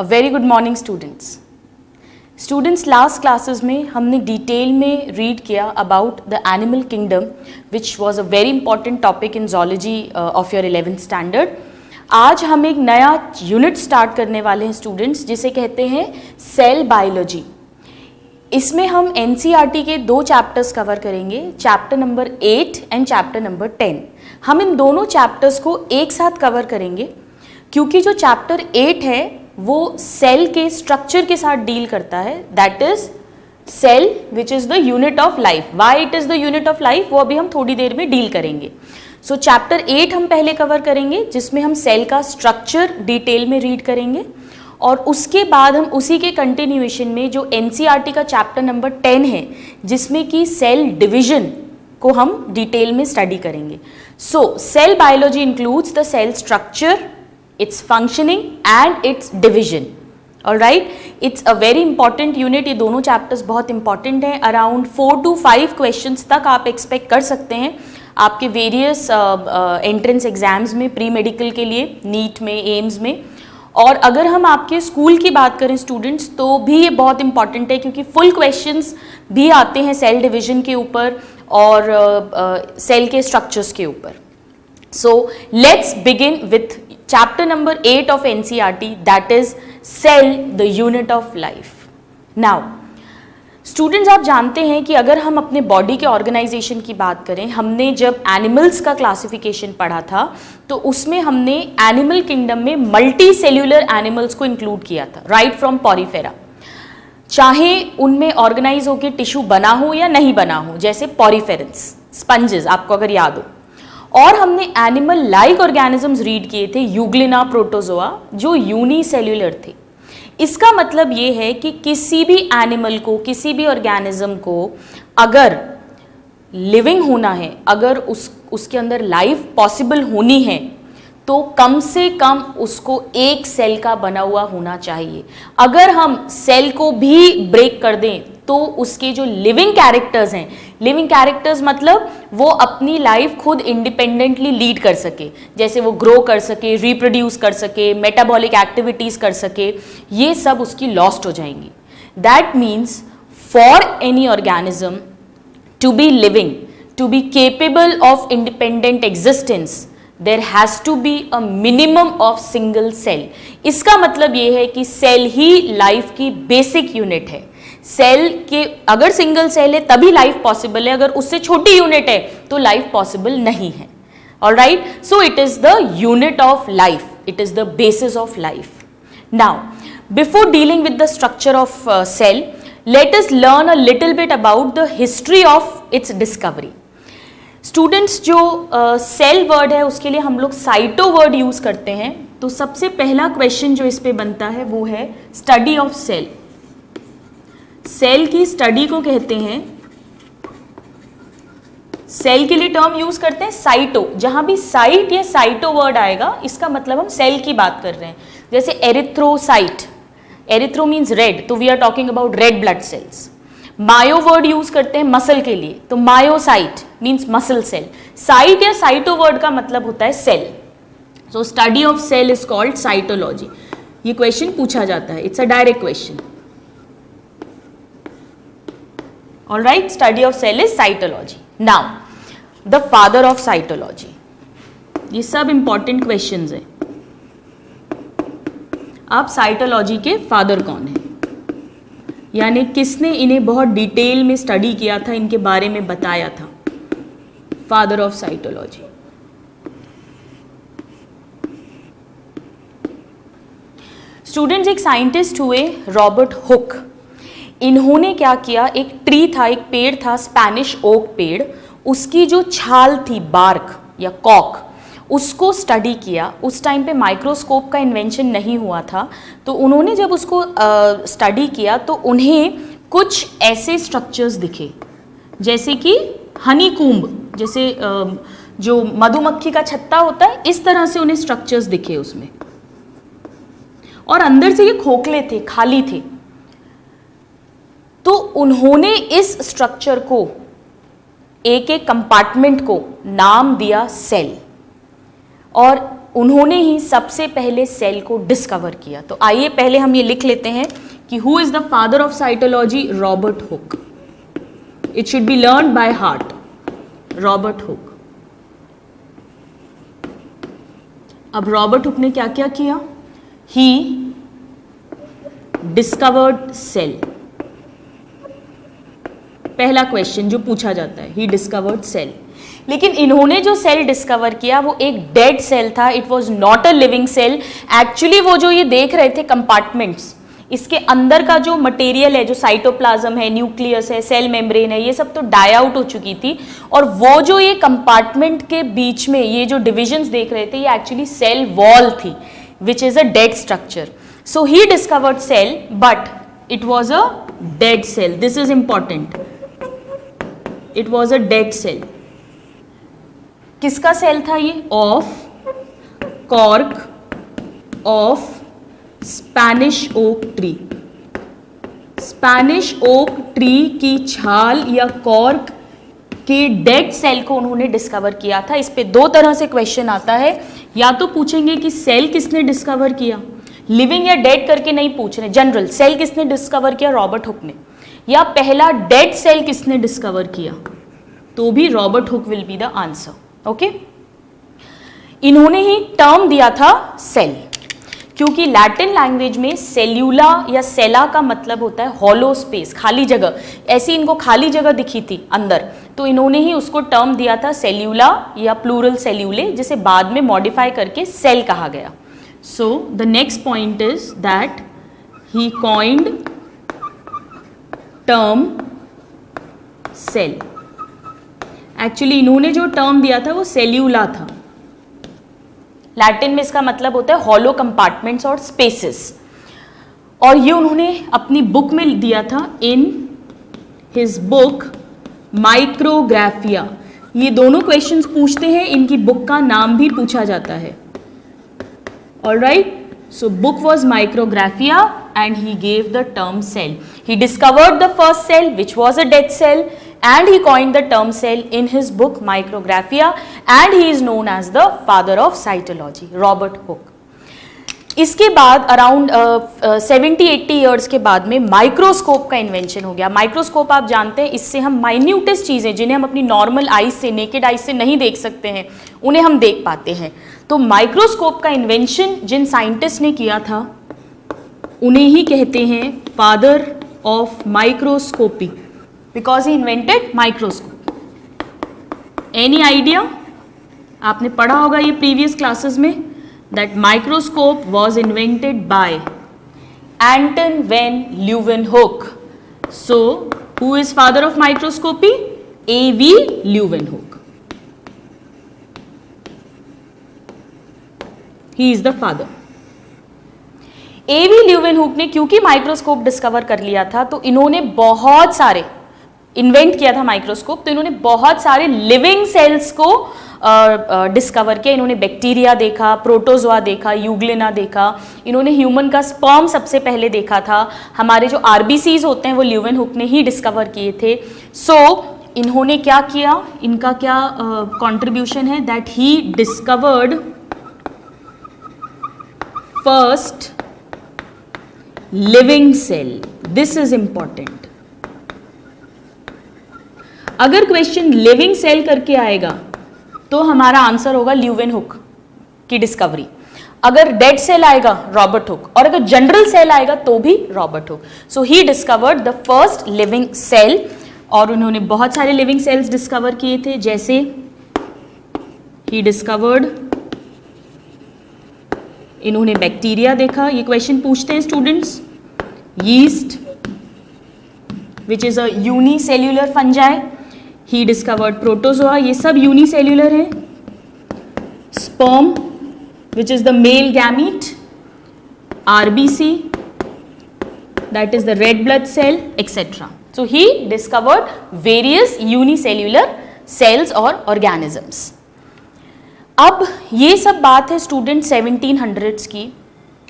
A very good morning students. Students, last classes में हमने detail में रीड किया about the animal kingdom which was a very important topic in zoology of your 11th standard. आज हम एक नया unit start करने वाले हैं स्टूडेंट्स, जिसे कहते हैं सेल बायोलॉजी. इसमें हम एनसीईआरटी के 2 चैप्टर्स कवर करेंगे, chapter number 8 and chapter number 10. हम इन दोनों चैप्टर्स को एक साथ कवर करेंगे क्योंकि जो चैप्टर 8 है वो सेल के स्ट्रक्चर के साथ डील करता है. That is cell which is the unit of life. Why it is the unit of life वो अभी हम थोड़ी देर में डील करेंगे. सो चैप्टर 8 हम पहले कवर करेंगे जिसमें हम सेल का स्ट्रक्चर डिटेल में रीड करेंगे, और उसके बाद हम उसी के कंटिन्यूएशन में जो एनसीईआरटी का चैप्टर नंबर 10 है जिसमें कि सेल डिवीजन को हम डिटेल में स्टडी करेंगे. So cell biology includes the cell structure, its functioning and its division. All right, it's a very important unit. ये दोनों चैप्टर्स बहुत इंपॉर्टेंट हैं. अराउंड 4 to 5 क्वेश्चंस तक आप एक्सपेक्ट कर सकते हैं आपके वेरियस एंट्रेंस एग्जाम्स में, प्री मेडिकल के लिए, नीट में, एम्स में. और अगर हम आपके स्कूल की बात करें स्टूडेंट्स, तो भी ये बहुत इंपॉर्टेंट है क्योंकि फुल क्वेश्चंस भी आते हैं सेल डिवीजन के ऊपर और सेल के स्ट्रक्चर्स के ऊपर. So let's begin with chapter number 8 of NCERT, that is cell, the unit of life. Now students, आप जानते हैं कि अगर हम अपने बॉडी के ऑर्गेनाइजेशन की बात करें, हमने जब एनिमल्स का क्लासिफिकेशन पढ़ा था तो उसमें हमने एनिमल किंगडम में मल्टी सेल्यूलर एनिमल्स को इंक्लूड किया था, राइट फ्रॉम पॉरीफेरा. चाहे उनमें ऑर्गेनाइज होकर टिश्यू बना हो या नहीं बना हो, जैसे पॉरीफेरेंस, स्पंजेस, आपको अगर याद हो. और हमने एनिमल लाइक ऑर्गेनिजम्स रीड किए थे, यूग्लिना, प्रोटोजोआ, जो यूनिसेल्युलर थे. इसका मतलब ये है कि किसी भी एनिमल को, किसी भी ऑर्गेनिज्म को अगर लिविंग होना है, अगर उसके अंदर लाइफ पॉसिबल होनी है, तो कम से कम उसको एक सेल का बना हुआ होना चाहिए. अगर हम सेल को भी ब्रेक कर दें तो उसके जो लिविंग कैरेक्टर्स हैं, लिविंग कैरेक्टर्स मतलब वो अपनी लाइफ खुद इंडिपेंडेंटली लीड कर सके, जैसे वो ग्रो कर सके, रिप्रोड्यूस कर सके, मेटाबॉलिक एक्टिविटीज कर सके, ये सब उसकी लॉस्ट हो जाएंगी. That means for any organism to be living, to be capable of independent existence, there has to be a minimum of single cell. इसका मतलब ये है कि सेल ही लाइफ की बेसिक यूनिट है. सेल के अगर सिंगल सेल है तभी लाइफ पॉसिबल है, अगर उससे छोटी यूनिट है तो लाइफ पॉसिबल नहीं है. Alright, so it is the unit of life, it is the basis of life. Now before dealing with the structure of cell, let us learn a little bit about the history of its discovery. Students, जो cell word है उसके लिए हम लोग cyto word use करते हैं. तो सबसे पहला क्वेश्चन जो इस पे बनता है वो है स्टडी ऑफ सेल. सेल की स्टडी को कहते हैं, सेल के लिए टर्म यूज करते हैं साइटो. जहां भी साइट या साइटो वर्ड आएगा इसका मतलब हम सेल की बात कर रहे हैं. जैसे एरिथ्रोसाइट, एरिथ्रो मीन्स रेड, तो we are talking about red blood cells. Myo word use करते हैं मसल के लिए, तो myocyte means muscle cell. Cyte या साइटो वर्ड का मतलब होता है cell. So study of cell is called cytology. ये क्वेश्चन पूछा जाता है, it's a direct question. All right, study of cell is cytology. Now, the father of cytology. ये सब important questions हैं. अब साइटोलॉजी के फादर कौन है, यानी किसने इन्हें बहुत डिटेल में स्टडी किया था, इनके बारे में बताया था. Father of cytology. स्टूडेंट्स, एक साइंटिस्ट हुए रॉबर्ट हुक. इन्होंने क्या किया, एक ट्री था, एक पेड़ था, स्पेनिश ओक पेड़, उसकी जो छाल थी, बार्क या कॉक, उसको स्टडी किया. उस टाइम पे माइक्रोस्कोप का इन्वेंशन नहीं हुआ था, तो उन्होंने जब उसको स्टडी किया तो उन्हें कुछ ऐसे स्ट्रक्चर्स दिखे, जैसे कि हनीकूम्ब, जैसे जो मधुमक्खी का छत्ता होता है, इस तरह से उन्हें स्ट्रक्चर्स दिखे उसमें. और अंदर से ये खोखले थे, खाली थे. तो उन्होंने इस स्ट्रक्चर को, एक एक कंपार्टमेंट को नाम दिया सेल. और उन्होंने ही सबसे पहले सेल को डिस्कवर किया। तो आइए पहले हम ये लिख लेते हैं कि who is the father of cytology? Robert Hooke. It should be learn by heart, Robert Hooke. अब रॉबर्ट हुक ने क्या क्या किया? He discovered cell. पहला क्वेश्चन जो पूछा जाता है, ही डिस्कवर्ड सेल। लेकिन इन्होंने जो सेल डिस्कवर किया वो एक डेड सेल था, it was not a living cell. Actually वो जो ये देख रहे थे कंपार्टमेंट्स, इसके अंदर का जो मटेरियल है, जो साइटोप्लाज्म है, न्यूक्लियस है, सेल मेम्ब्रेन है, ये सब तो डाई आउट हो चुकी थी। और वो जो ये कंपार्टमेंट के बीच में ये जो डिविजन्स देख रहे थे, ये एक्चुअली सेल वॉल थी, which is a dead structure. So he discovered cell but it was a dead cell. This is important, it was a dead cell. किसका सेल था ये? Of cork of Spanish oak tree. Spanish oak tree की छाल या cork के dead cell को उन्होंने discover किया था। इस पे दो तरह से क्वेश्चन आता है, या तो पूछेंगे कि सेल किसने डिस्कवर किया, लिविंग या डेड करके नहीं पूछ रहे, जनरल सेल किसने डिस्कवर किया? रॉबर्ट हुक ने। या पहला डेड सेल किसने डिस्कवर किया, तो भी Robert hook will be the answer. Okay, इन्होंने ही टर्म दिया था सेल, क्योंकि लैटिन लैंग्वेज में सेल्यूला या सेला का मतलब होता है हॉलो स्पेस, खाली जगह। ऐसी इनको खाली जगह दिखी थी अंदर, तो इन्होंने ही उसको टर्म दिया था सेल्यूला या प्लूरल सेल्यूले, जिसे बाद में मॉडिफाई करके सेल कहा गया। So the next point is that he coined term cell. Actually इन्होंने जो टर्म दिया था वो सेल्यूला था। लैटिन में इसका मतलब होता है हॉलो कंपार्टमेंट्स और स्पेसेस, और ये उन्होंने अपनी बुक में दिया था, इन हिज बुक माइक्रोग्राफिया। ये दोनों क्वेश्चंस पूछते हैं, इनकी बुक का नाम भी पूछा जाता है। Alright, so book was Micrographia and he gave the term cell. He discovered the first cell which was a dead cell and he coined the term cell in his book Micrographia and he is known as the father of cytology, Robert Hooke. इसके बाद around 70-80 years के बाद में microscope का invention हो गया। Microscope आप जानते हैं, इससे हम माइन्यूटेस्ट चीज़ें जिन्हें हम अपनी नॉर्मल आइज से, नेकेड आइज से नहीं देख सकते हैं, उन्हें हम देख पाते हैं। तो माइक्रोस्कोप का इन्वेंशन जिन साइंटिस्ट ने किया था उन्हें ही कहते हैं father of microscopy, because he invented microscope. Any idea? आपने पढ़ा होगा ये प्रीवियस क्लासेस में, that microscope was invented by Anton van Leeuwenhoek. So, who is father of microscopy? A.V. Leeuwenhoek. He is the father. A.V. Leeuwenhoek ने क्योंकि microscope discover कर लिया था, तो इन्होंने बहुत सारे इन्वेंट किया था माइक्रोस्कोप, तो इन्होंने बहुत सारे लिविंग सेल्स को डिस्कवर किया। इन्होंने बैक्टीरिया देखा, प्रोटोजोआ देखा, यूग्लिना देखा, इन्होंने ह्यूमन का स्पर्म सबसे पहले देखा था। हमारे जो आरबीसीज होते हैं वो ल्यूवेनहुक ने ही डिस्कवर किए थे। सो इन्होंने क्या किया, इनका क्या कंट्रीब्यूशन है, that he discovered first living cell. This is important. अगर क्वेश्चन लिविंग सेल करके आएगा तो हमारा आंसर होगा ल्यूवेनहुक की डिस्कवरी। अगर डेड सेल आएगा रॉबर्ट हुक, और अगर जनरल सेल आएगा तो भी Robert Hooke. So he discovered the first living cell, और उन्होंने बहुत सारे लिविंग सेल्स डिस्कवर किए थे, जैसे ही डिस्कवर्ड, इन्होंने बैक्टीरिया देखा। ये क्वेश्चन पूछते हैं students. Yeast which is a unicellular fungi. He discovered protozoa, ये सब यूनिसेल्यूलर है। Sperm which is the male gamete. RBC that is the red blood cell, etcetera. So he discovered various unicellular cells और organisms. अब ये सब बात है student 1700s की,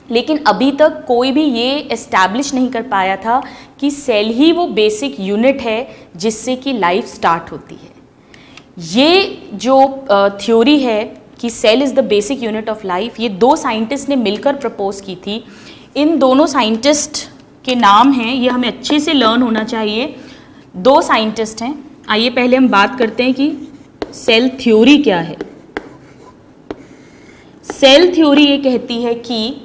लेकिन अभी तक कोई भी ये एस्टैब्लिश नहीं कर पाया था कि सेल ही वो बेसिक यूनिट है जिससे कि लाइफ स्टार्ट होती है। ये जो थ्योरी है कि cell is the basic unit of life, ये दो साइंटिस्ट ने मिलकर प्रपोज की थी। इन दोनों साइंटिस्ट के नाम हैं, ये हमें अच्छे से लर्न होना चाहिए। दो साइंटिस्ट हैं। आइए पहले हम बात करते हैं कि सेल थ्योरी क्या है। सेल थ्योरी ये कहती है कि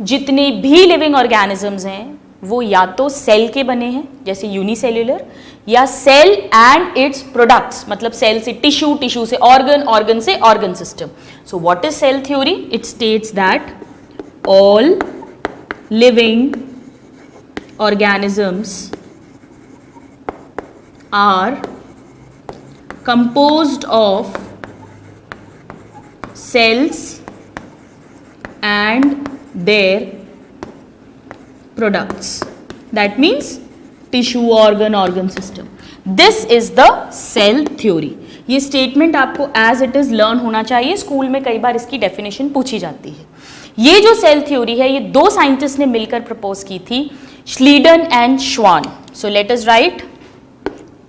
जितने भी लिविंग ऑर्गेनिजम्स हैं वो या तो सेल के बने हैं जैसे यूनिसेल्यूलर, या सेल एंड इट्स प्रोडक्ट्स, मतलब सेल से टिश्यू, टिश्यू से ऑर्गन, ऑर्गन से organ system. So what is cell theory? It states that all living organisms are composed of cells and their products. That means tissue, organ, organ system. This is the cell theory. ये statement आपको as it is learn होना चाहिए, school में कई बार इसकी definition पूछी जाती है। ये जो सेल थ्योरी है ये दो साइंटिस्ट ने मिलकर प्रपोज की थी, श्लीडन एंड श्वान। सो लेट अस राइट,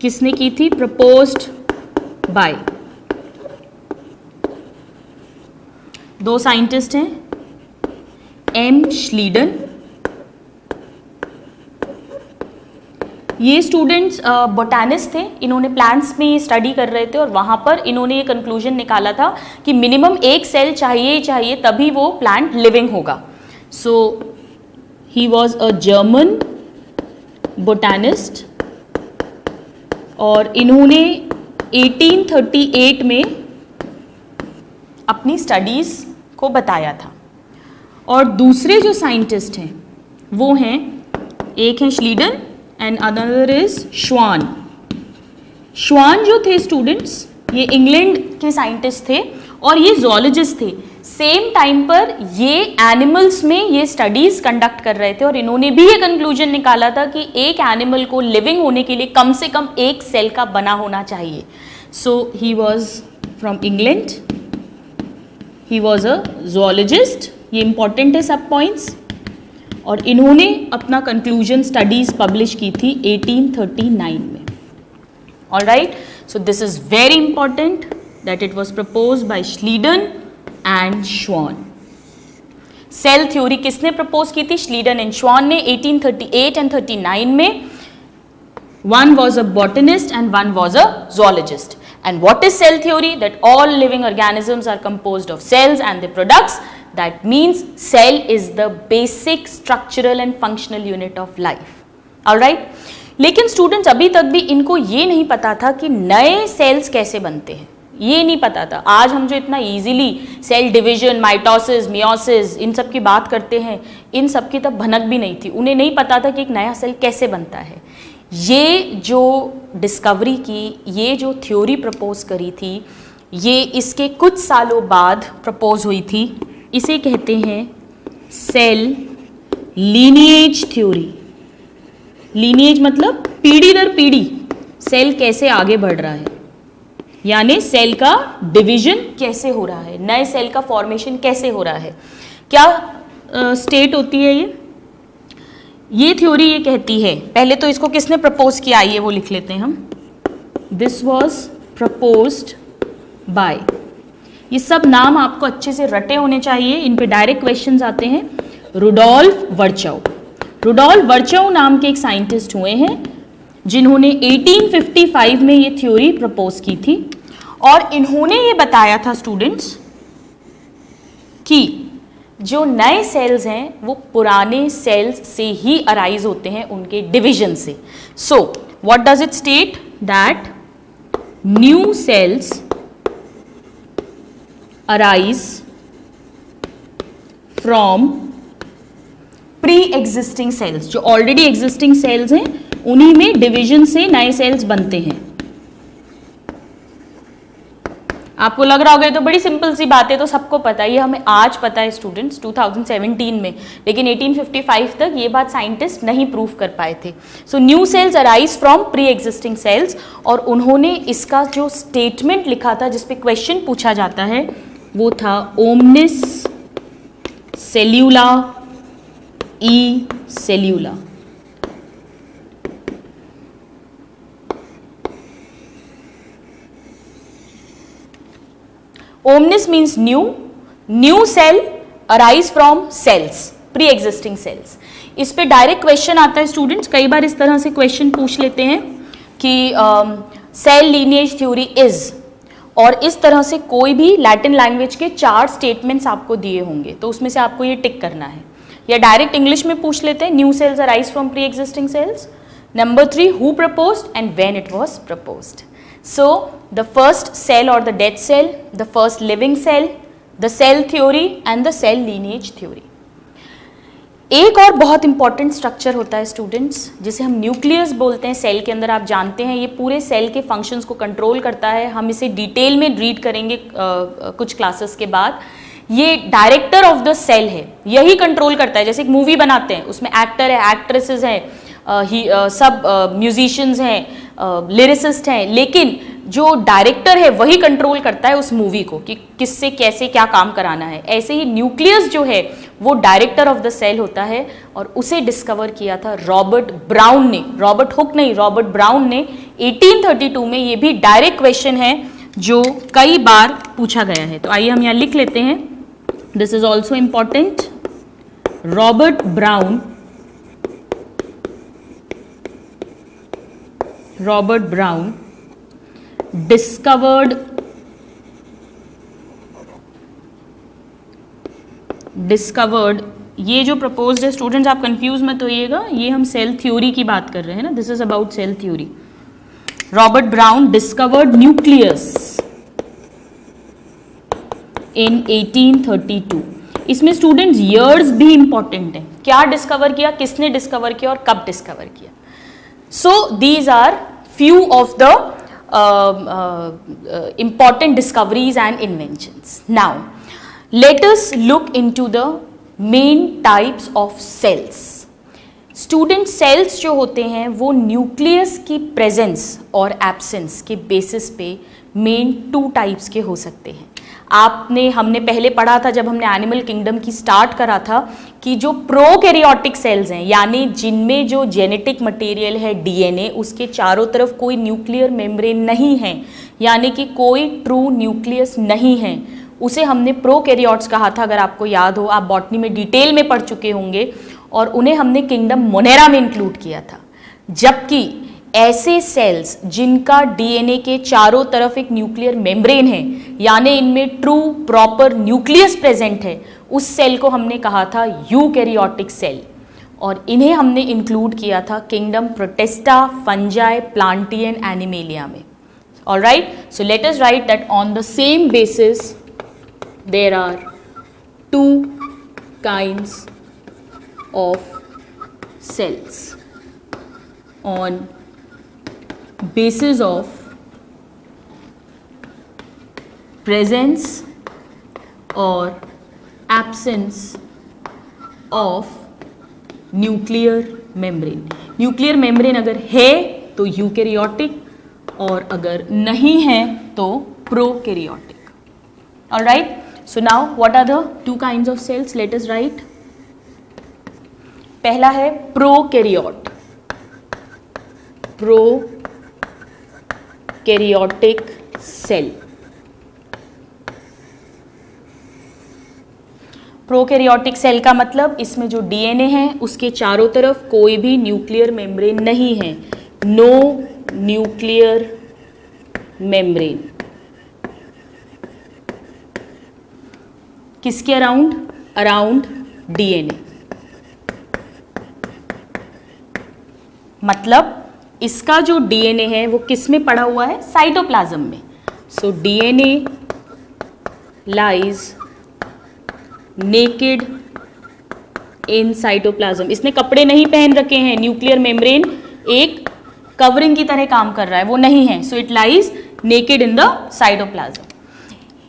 किसने की थी? प्रपोज्ड बाय दो साइंटिस्ट हैं, एम श्लीडन। ये स्टूडेंट्स बोटानिस्ट थे, इन्होंने प्लांट्स में स्टडी कर रहे थे और वहाँ पर इन्होंने ये कंक्लूजन निकाला था कि मिनिमम एक सेल चाहिए ही चाहिए तभी वो प्लांट लिविंग होगा। So he was a German botanist और इन्होंने 1838 में अपनी स्टडीज़ को बताया था। और दूसरे जो साइंटिस्ट हैं वो हैं, एक हैं श्लीडन एंड अनदर इज श्वान। श्वान जो थे स्टूडेंट्स, ये इंग्लैंड के साइंटिस्ट थे और ये जोलॉजिस्ट थे। सेम टाइम पर ये एनिमल्स में ये स्टडीज कंडक्ट कर रहे थे और इन्होंने भी ये कंक्लूजन निकाला था कि एक एनिमल को लिविंग होने के लिए कम से कम एक सेल का बना होना चाहिए। So he was from England, he was a zoologist. ये इंपॉर्टेंट है सब पॉइंट्स। और इन्होंने अपना कंक्लूजन स्टडीज पब्लिश की थी 1839 में। Alright, so this is very important that it was proposed by Schleiden and श्वान। सेल थ्योरी किसने प्रपोज की थी? श्लीडन एंड श्वान ने 1838 एंड 39 में। One was a botanist and one was a zoologist. And what is cell theory? That all living organisms are composed of cells and their products. That means cell is the basic structural and functional unit of life. Alright? लेकिन students अभी तक भी इनको ये नहीं पता था कि नए सेल्स कैसे बनते हैं, ये नहीं पता था। आज हम जो इतना easily cell division, mitosis, meiosis, इन सब की बात करते हैं, इन सब की तब भनक भी नहीं थी। उन्हें नहीं पता था कि एक नया सेल कैसे बनता है। ये जो डिस्कवरी की, ये जो थ्योरी प्रपोज करी थी, ये इसके कुछ सालों बाद प्रपोज हुई थी। इसे कहते हैं सेल लीनिएज थ्योरी। लीनिएज मतलब पीढ़ी दर पीढ़ी सेल कैसे आगे बढ़ रहा है, यानी सेल का डिवीजन कैसे हो रहा है, नए सेल का फॉर्मेशन कैसे हो रहा है। क्या स्टेट होती है ये थ्योरी ये कहती है, पहले तो इसको किसने प्रपोज किया आइए वो लिख लेते हैं हम। दिस वॉज प्रपोज्ड बाय, ये सब नाम आपको अच्छे से रटे होने चाहिए, इन पे डायरेक्ट क्वेश्चंस आते हैं। रुडोल्फ वर्चोव। रुडोल्फ वर्चोव नाम के एक साइंटिस्ट हुए हैं जिन्होंने 1855 में ये थ्योरी प्रपोज की थी और इन्होंने ये बताया था स्टूडेंट्स कि जो नए सेल्स हैं वो पुराने सेल्स से ही अराइज होते हैं, उनके डिवीजन से। So what does it state? That new cells arise from pre existing sales. जो ऑलरेडी एग्जिस्टिंग सेल्स हैं उन्हीं में डिवीजन से नए सेल्स बनते हैं। आपको लग रहा होगा ये तो बड़ी सिंपल सी बात है, तो सबको पता है, ये हमें आज पता है स्टूडेंट्स 2017 में, लेकिन 1855 तक ये बात साइंटिस्ट नहीं प्रूव कर पाए थे। So new cells arise from pre existing sales, और उन्होंने इसका जो स्टेटमेंट लिखा था जिसपे क्वेश्चन पूछा जाता है वो था omnis cellula e cellula. Omnis means new, new cell arise from cells, pre existing cells. इस पे डायरेक्ट क्वेश्चन आता है स्टूडेंट्स, कई बार इस तरह से क्वेश्चन पूछ लेते हैं कि सेल लीनिएज थ्योरी इज, और इस तरह से कोई भी लैटिन लैंग्वेज के 4 स्टेटमेंट्स आपको दिए होंगे, तो उसमें से आपको ये टिक करना है। या डायरेक्ट इंग्लिश में पूछ लेते हैं, new cells arise from pre existing cells. Number 3, who proposed and when it was proposed. So the first cell और the death cell, the first living cell, the cell theory and the cell lineage theory. एक और बहुत important structure होता है students, जिसे हम nucleus बोलते हैं सेल के अंदर। आप जानते हैं ये पूरे सेल के फंक्शंस को कंट्रोल करता है। हम इसे डिटेल में रीड करेंगे कुछ क्लासेस के बाद। ये डायरेक्टर ऑफ द सेल है, यही कंट्रोल करता है। जैसे एक मूवी बनाते हैं, उसमें एक्टर है, एक्ट्रेसेस हैं, सब म्यूजिशियंस हैं, लिरिसिस्ट हैं, लेकिन जो डायरेक्टर है वही कंट्रोल करता है उस मूवी को कि किससे कैसे क्या काम कराना है। ऐसे ही न्यूक्लियस जो है वो डायरेक्टर ऑफ द सेल होता है, और उसे डिस्कवर किया था रॉबर्ट ब्राउन ने, रॉबर्ट हुक नहीं, रॉबर्ट ब्राउन ने 1832 में। ये भी डायरेक्ट क्वेश्चन है जो कई बार पूछा गया है, तो आइए हम यहाँ लिख लेते हैं। This is also important. Robert brown, Robert Brown discovered, ये जो प्रपोज्ड है स्टूडेंट्स, आप कंफ्यूज मत होइएगा, ये हम सेल थ्योरी की बात कर रहे हैं ना, this is about cell theory. Robert Brown discovered nucleus in 1832। इसमें स्टूडेंट्स ईयर्स भी इंपॉर्टेंट है, क्या डिस्कवर किया, किसने डिस्कवर किया और कब डिस्कवर किया। So these are few of the important discoveries and inventions. Now, let us look into the main types of cells. Student cells जो होते हैं वो न्यूक्लियस की प्रेजेंस और एब्सेंस के बेसिस पे मेन 2 टाइप्स के हो सकते हैं। हमने पहले पढ़ा था जब हमने एनिमल किंगडम की स्टार्ट करा था कि जो प्रोकैरियोटिक सेल्स हैं, यानी जिनमें जो जेनेटिक मटेरियल है डीएनए, उसके चारों तरफ कोई न्यूक्लियर मेम्ब्रेन नहीं है, यानी कि कोई ट्रू न्यूक्लियस नहीं है, उसे हमने प्रोकैरियोट्स कहा था। अगर आपको याद हो, आप बॉटनी में डिटेल में पढ़ चुके होंगे, और उन्हें हमने किंगडम मोनेरा में इंक्लूड किया था। जबकि ऐसे सेल्स जिनका डीएनए के चारों तरफ एक न्यूक्लियर मेम्ब्रेन है, यानी इनमें ट्रू प्रॉपर न्यूक्लियस प्रेजेंट है, उस सेल को हमने कहा था यूकैरियोटिक सेल, और इन्हें हमने इंक्लूड किया था kingdom Protista, fungi, Plantae, Animalia में। Alright, so let us write that on the same basis there are 2 kinds of cells on basis of presence or absence of nuclear membrane. Nuclear membrane अगर है तो eukaryotic, और अगर नहीं है तो prokaryotic. Alright, so now what are the 2 kinds of cells? Let us write. पहला है prokaryote, prokaryotic cell. Prokaryotic cell का मतलब इसमें जो डीएनए है उसके चारों तरफ कोई भी न्यूक्लियर मेम्ब्रेन नहीं है, नो न्यूक्लियर मेम्ब्रेन। किसके अराउंड? Around DNA. मतलब इसका जो डीएनए है वो किस में पड़ा हुआ है? साइटोप्लाज्म में। So DNA lies naked in cytoplasm. इसने कपड़े नहीं पहन रखे हैं, न्यूक्लियर मेम्ब्रेन एक कवरिंग की तरह काम कर रहा है, वो नहीं है। So it lies naked in the cytoplasm.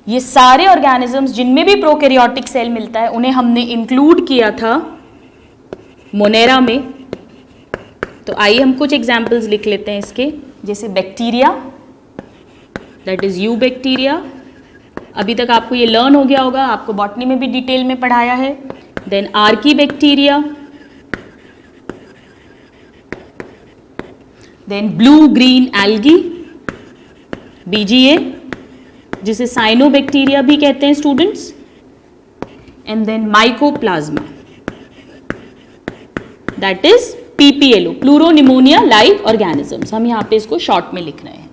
ये सारे ऑर्गेनिजम्स जिनमें भी प्रोकैरियोटिक सेल मिलता है उन्हें हमने इंक्लूड किया था मोनेरा में। तो आइए हम कुछ एग्जाम्पल्स लिख लेते हैं इसके, जैसे bacteria, that is you bacteria. अभी तक आपको ये लर्न हो गया होगा, आपको बॉटनी में भी डिटेल में पढ़ाया है। Then archaebacteria, then blue green algae, BGA, जिसे साइनोबैक्टीरिया भी कहते हैं students, and then mycoplasma, that is PPLO, pleuropneumonia live organisms. हम यहाँ पे इसको शॉर्ट में लिख रहे हैं.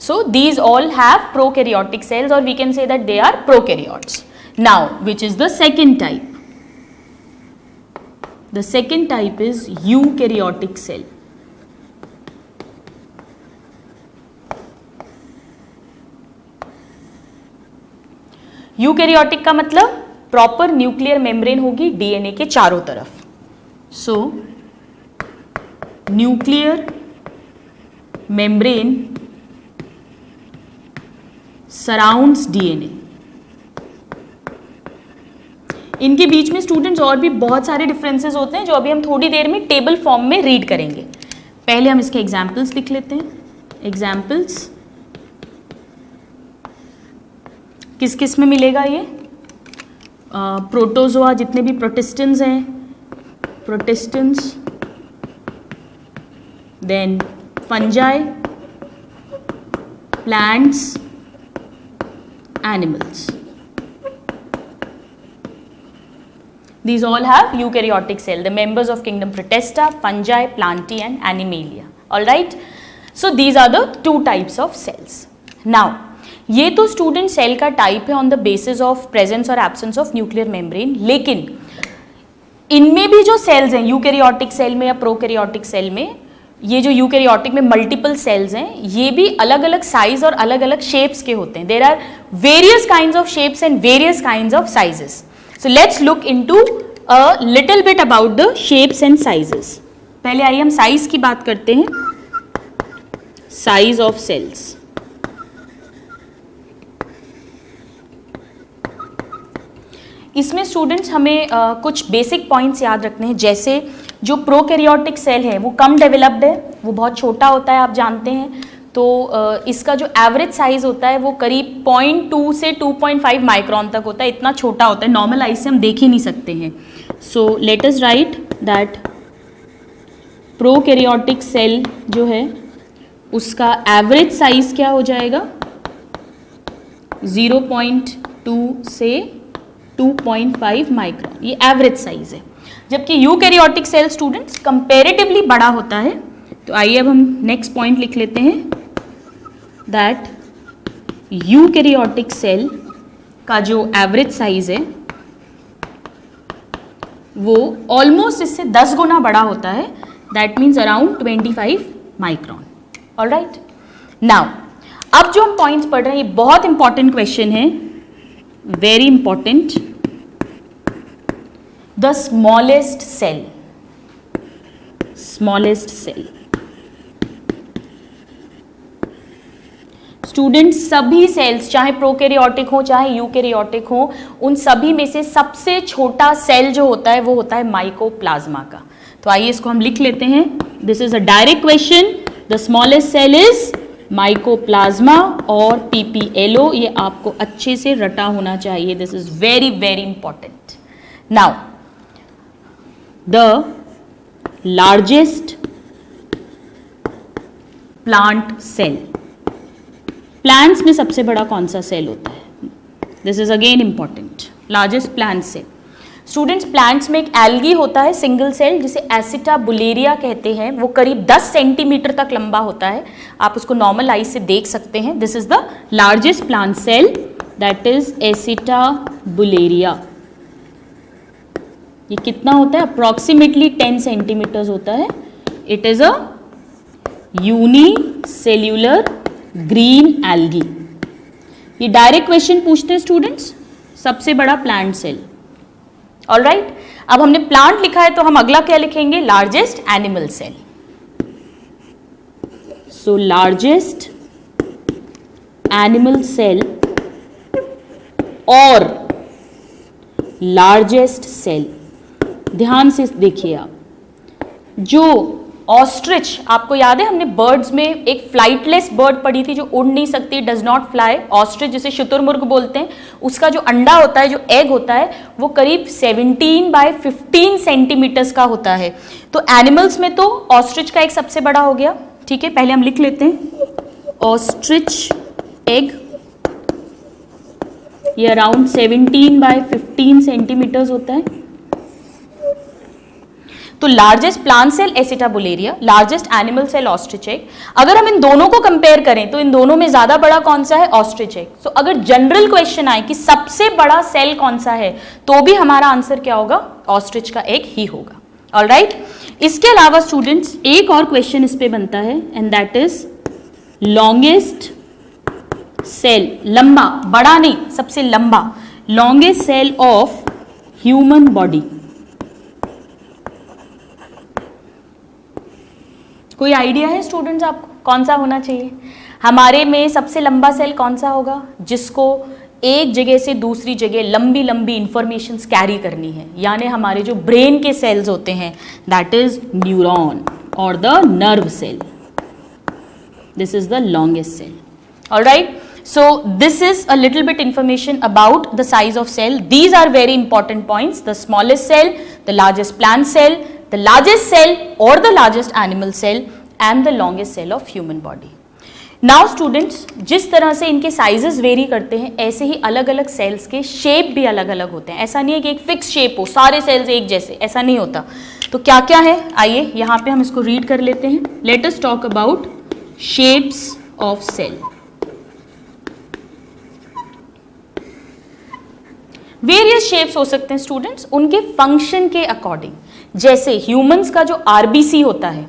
So these all have prokaryotic cells, or we can say that they are prokaryotes. Now, which is the second type? The second type is eukaryotic cell. Eukaryotic का मतलब प्रॉपर न्यूक्लियर मेम्ब्रेन होगी DNA के चारों तरफ. सो nuclear membrane surrounds DNA. इनके बीच में students और भी बहुत सारे डिफरेंसेस होते हैं जो अभी हम थोड़ी देर में टेबल फॉर्म में रीड करेंगे. पहले हम इसके एग्जाम्पल्स लिख लेते हैं. एग्जाम्पल्स किस किस में मिलेगा ये? प्रोटोजोआ, जितने भी प्रोटिस्टेंस हैं, protistans, then fungi, plants, animals. These all have eukaryotic cell, the members of kingdom Protista, fungi, plantae and animalia. All right. So these are the two types of cells. Now, ये तो student cell का type है on the basis of presence और absence of nuclear membrane. लेकिन इनमें भी जो sales हैं यूकैरियोटिक सेल में या प्रोकैरियोटिक सेल में, ये जो यूकैरियोटिक में मल्टीपल सेल्स हैं, ये भी अलग अलग साइज और अलग अलग शेप्स के होते हैं. There are various kinds of shapes and various kinds of sizes. So let's look into a little bit about the shapes and sizes. पहले आइए हम साइज की बात करते हैं. Size of cells. इसमें स्टूडेंट्स हमें कुछ बेसिक पॉइंट्स याद रखने हैं. जैसे जो प्रोकैरियोटिक सेल है वो कम डेवलप्ड है, वो बहुत छोटा होता है, आप जानते हैं. तो इसका जो एवरेज साइज होता है वो करीब 0.2 से 2.5 माइक्रोन तक होता है. इतना छोटा होता है, नॉर्मल आई से हम देख ही नहीं सकते हैं. So let us write that prokaryotic cell जो है उसका एवरेज साइज क्या हो जाएगा? 0.2 से 2.5 माइक्रोन, ये एवरेज साइज है. जबकि यूकैरियोटिक सेल स्टूडेंट्स कंपैरेटिवली बड़ा होता है. तो आइए अब हम नेक्स्ट पॉइंट लिख लेते हैं दैट यूकैरियोटिक सेल का जो एवरेज साइज है वो ऑलमोस्ट इससे 10 गुना बड़ा होता है. That means around 25 micron. Alright. Now अब जो हम पॉइंट्स पढ़ रहे हैं ये बहुत इंपॉर्टेंट क्वेश्चन है, very important. The smallest cell. Smallest cell students, सभी सेल्स चाहे प्रोकैरियोटिक हो चाहे यूकैरियोटिक हो, उन सभी में से सबसे छोटा सेल जो होता है वो होता है माइकोप्लाज्मा का. तो आइए इसको हम लिख लेते हैं. This is a direct question. The smallest cell is mycoplasma और PPLO. ये आपको अच्छे से रटा होना चाहिए. This is very very important. Now the largest plant cell. Plants में सबसे बड़ा कौन सा सेल होता है? This is again important. Largest plant cell. Students, plants में एक एल्गी होता है सिंगल सेल जिसे एसिटाबुलेरिया कहते हैं. वो करीब 10 सेंटीमीटर तक लंबा होता है. आप उसको नॉर्मल आई से देख सकते हैं. This is the largest plant cell, that is acetabularia. ये कितना होता है? अप्रॉक्सीमेटली 10 सेंटीमीटर्स होता है. It is a unicellular green algae. ये डायरेक्ट क्वेश्चन पूछते हैं स्टूडेंट्स. सबसे बड़ा प्लांट सेल. ऑलराइट. अब हमने प्लांट लिखा है तो हम अगला क्या लिखेंगे? Largest animal cell. So largest animal cell और लार्जेस्ट सेल. ध्यान से देखिए आप. जो ऑस्ट्रिच, आपको याद है हमने बर्ड्स में एक फ्लाइटलेस बर्ड पढ़ी थी जो उड़ नहीं सकती, डज नॉट फ्लाई. ऑस्ट्रिच जिसे शुतुरमुर्ग बोलते हैं, उसका जो अंडा होता है, जो एग होता है, वो करीब 17 बाय 15 सेंटीमीटर्स का होता है. तो एनिमल्स में तो ऑस्ट्रिच का एक सबसे बड़ा हो गया. ठीक है, पहले हम लिख लेते हैं ऑस्ट्रिच एग ये अराउंड 17/15 सेंटीमीटर्स होता है। तो largest plant cell acetabularia, largest animal cell ostrich egg. अगर हम इन दोनों को कंपेयर करें तो इन दोनों में ज्यादा बड़ा कौन सा है? Ostrich egg. सो अगर जनरल क्वेश्चन आए कि सबसे बड़ा सेल कौन सा है, तो भी हमारा आंसर क्या होगा? ऑस्ट्रिच का एग ही होगा। ऑलराइट, इसके अलावा स्टूडेंट्स एक और क्वेश्चन इस पे बनता है, and that is longest cell, लंबा, बड़ा नहीं, सबसे लंबा, longest cell of human body. कोई आइडिया है स्टूडेंट्स आपको कौन सा होना चाहिए? हमारे में सबसे लंबा सेल कौन सा होगा? जिसको एक जगह से दूसरी जगह लंबी लंबी इंफॉर्मेशन कैरी करनी है, यानी हमारे जो ब्रेन के सेल्स होते हैं, दैट इज न्यूरॉन और the nerve cell. This is the longest cell. Alright, so this is a little bit information about the size of cell. These are very important points: the smallest cell, the largest plant cell, the largest cell or the largest animal cell, and the longest cell of human body. Now students, जिस तरह से इनके sizes very करते हैं, ऐसे ही अलग अलग sales के शेप भी अलग अलग होते हैं। ऐसा नहीं है कि एक फिक्स शेप हो, सारे सेल्स एक जैसे, ऐसा नहीं होता। तो क्या क्या है, आइए यहाँ पे हम इसको रीड कर लेते हैं। Let us talk about shapes of cell. Various shapes हो सकते हैं स्टूडेंट्स, उनके फंक्शन के अकॉर्डिंग। जैसे ह्यूमंस का जो आरबीसी होता है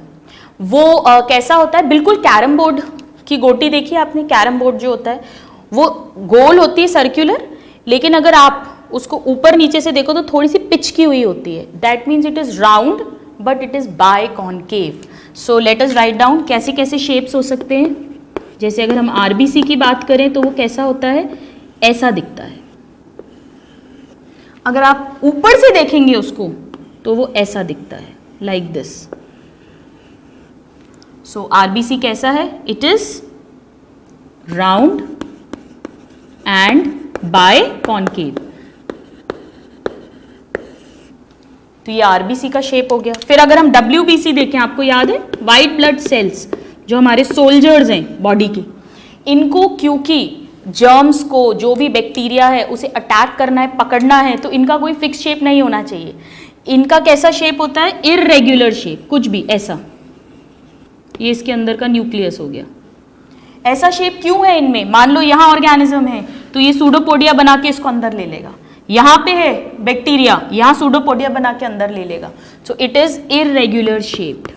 वो कैसा होता है? बिल्कुल कैरम बोर्ड की गोटी देखी आपने? कैरम बोर्ड जो होता है वो गोल होती है, सर्कुलर, लेकिन अगर आप उसको ऊपर नीचे से देखो तो थोड़ी सी पिचकी हुई होती है। That means it is round but it is by concave. So let us write down कैसे कैसे शेप्स हो सकते हैं। जैसे अगर हम आरबीसी की बात करें तो वो कैसा होता है? ऐसा दिखता है। अगर आप ऊपर से देखेंगे उसको तो वो ऐसा दिखता है, लाइक दिस। सो आरबीसी कैसा है? It is round and biconcave. तो ये आरबीसी का शेप हो गया। फिर अगर हम डब्ल्यूबीसी देखें, आपको याद है व्हाइट ब्लड सेल्स जो हमारे सोल्जर्स हैं बॉडी के, इनको क्योंकि जर्म्स को, जो भी बैक्टीरिया है उसे अटैक करना है, पकड़ना है, तो इनका कोई फिक्स शेप नहीं होना चाहिए। इनका कैसा शेप होता है? इररेगुलर शेप, कुछ भी ऐसा। ये इसके अंदर का न्यूक्लियस हो गया। ऐसा शेप क्यों है इनमें? मान लो यहाँ ऑर्गेनिज्म है तो ये सूडोपोडिया बना के इसको अंदर ले लेगा। यहाँ पे है बैक्टीरिया, यहाँ सूडोपोडिया बना के अंदर ले लेगा। सो it is irregular shaped,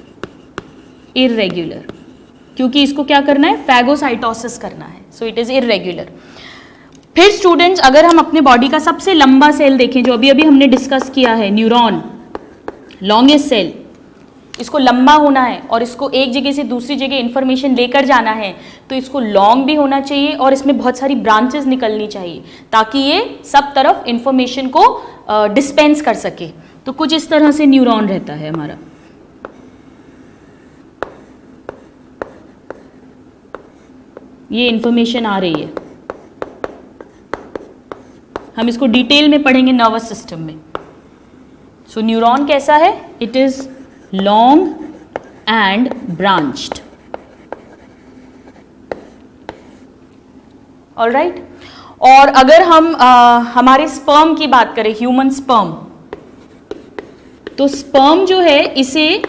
irregular, क्योंकि इसको क्या करना है? फैगोसाइटोसिस करना है। सो इट इज इररेगुलर। फिर स्टूडेंट्स अगर हम अपने बॉडी का सबसे लंबा सेल देखें, जो अभी अभी हमने डिस्कस किया है, न्यूरॉन, लॉन्गेस्ट सेल, इसको लंबा होना है और इसको एक जगह से दूसरी जगह इंफॉर्मेशन लेकर जाना है, तो इसको लॉन्ग भी होना चाहिए और इसमें बहुत सारी ब्रांचेस निकलनी चाहिए ताकि ये सब तरफ इंफॉर्मेशन को डिस्पेंस कर सके। तो कुछ इस तरह से न्यूरॉन रहता है हमारा। ये इंफॉर्मेशन आ रही है, हम इसको डिटेल में पढ़ेंगे नर्वस सिस्टम में। सो न्यूरॉन कैसा है? It is long and branched. Alright, और अगर हम हमारे स्पर्म की बात करें, ह्यूमन स्पर्म, तो स्पर्म जो है इसे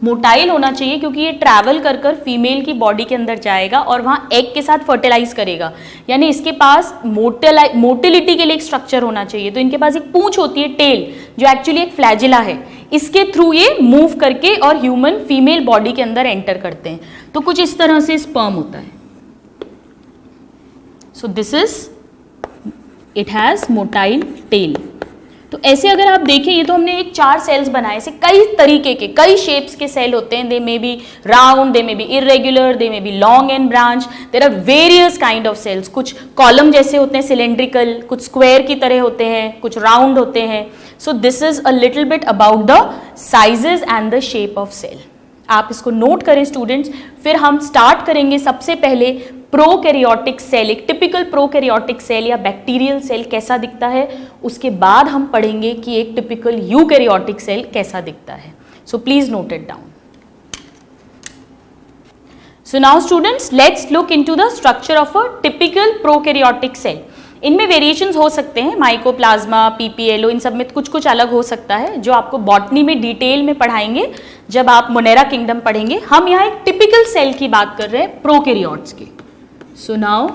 मोटाइल होना चाहिए क्योंकि ये ट्रैवल कर कर फीमेल की बॉडी के अंदर जाएगा और वहाँ एग के साथ फर्टिलाइज करेगा, यानी इसके पास मोटिलिटी के लिए एक स्ट्रक्चर होना चाहिए। तो इनके पास एक पूंछ होती है, टेल, जो एक्चुअली एक फ्लैजिला है, इसके थ्रू ये मूव करके और ह्यूमन फीमेल बॉडी के अंदर एंटर करते हैं। तो कुछ इस तरह से स्पर्म होता है। So this is, it has motile tail. तो ऐसे अगर आप देखें, ये तो हमने एक 4 सेल्स बनाए, ऐसे कई तरीके के, कई शेप्स के सेल होते हैं। They may be round, they may be irregular, they may be long and branch. There are various kind of cells. कुछ कॉलम जैसे होते हैं, सिलेंड्रिकल, कुछ स्क्वायर की तरह होते हैं, कुछ राउंड होते हैं। So this is a little bit about the sizes and the shape of cell. आप इसको नोट करें स्टूडेंट्स। फिर हम स्टार्ट करेंगे सबसे पहले प्रोकैरियोटिक सेल, एक टिपिकल प्रोकैरियोटिक सेल या बैक्टीरियल सेल कैसा दिखता है। उसके बाद हम पढ़ेंगे कि एक टिपिकल यूकैरियोटिक सेल कैसा दिखता है। So please note it down. So now students, let's look into the structure of a typical prokaryotic cell. इनमें वेरिएशंस हो सकते हैं, माइकोप्लाज्मा, पीपीएलओ, इन सब में कुछ कुछ अलग हो सकता है जो आपको बॉटनी में डिटेल में पढ़ाएंगे जब आप मोनेरा किंगडम पढ़ेंगे। हम यहाँ एक टिपिकल सेल की बात कर रहे हैं, प्रोकैरियोट्स की। So now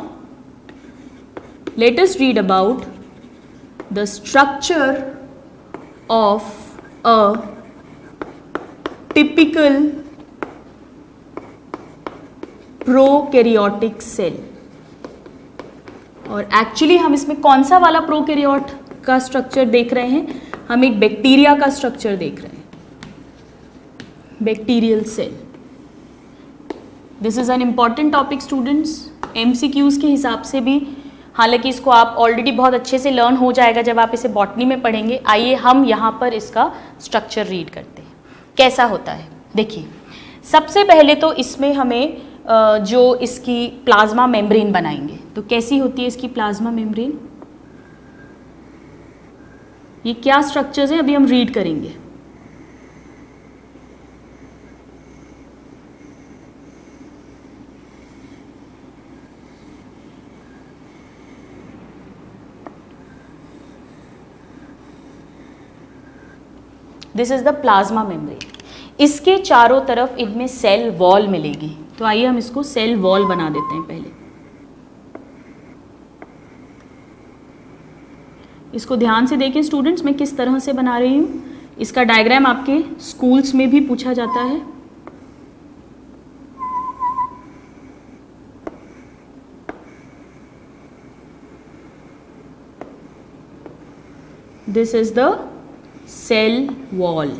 let us read about the structure of a typical prokaryotic cell. और एक्चुअली हम इसमें कौन सा वाला प्रोकैरियोट का स्ट्रक्चर देख रहे हैं? हम एक बैक्टीरिया का स्ट्रक्चर देख रहे हैं, bacterial cell. This is an important topic students, MCQs के हिसाब से भी, हालांकि इसको आप ऑलरेडी बहुत अच्छे से लर्न हो जाएगा जब आप इसे बॉटनी में पढ़ेंगे। आइए हम यहाँ पर इसका स्ट्रक्चर रीड करते हैं, कैसा होता है। देखिए, सबसे पहले तो इसमें हमें जो इसकी प्लाज्मा मेम्ब्रेन बनाएंगे, तो कैसी होती है इसकी प्लाज्मा मेम्ब्रेन? ये क्या स्ट्रक्चर्स हैं अभी हम रीड करेंगे। This is the plasma membrane. इसके चारों तरफ इनमें सेल वॉल मिलेगी। तो आइए हम इसको सेल वॉल बना देते हैं पहले। इसको ध्यान से देखें स्टूडेंट्स, मैं किस तरह से बना रही हूँ। इसका डायग्राम आपके स्कूल्स में भी पूछा जाता है। This is the cell wall.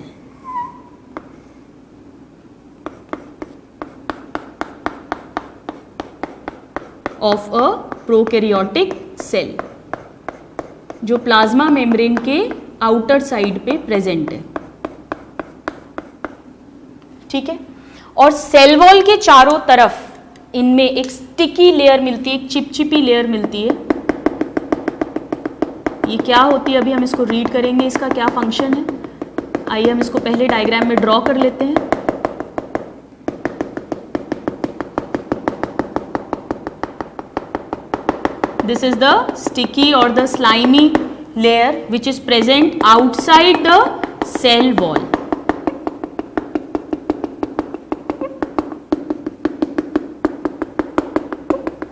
Of a prokaryotic cell, जो प्लाज्मा मेम्ब्रेन के आउटर साइड पे प्रेजेंट है। ठीक है, और सेल वॉल के चारों तरफ इनमें एक स्टिकी लेयर मिलती है, एक चिपचिपी लेयर मिलती है। ये क्या होती है अभी हम इसको रीड करेंगे, इसका क्या फंक्शन है। आइए हम इसको पहले डायग्राम में ड्रॉ कर लेते हैं। This is the sticky or the slimy layer which is present outside the cell wall.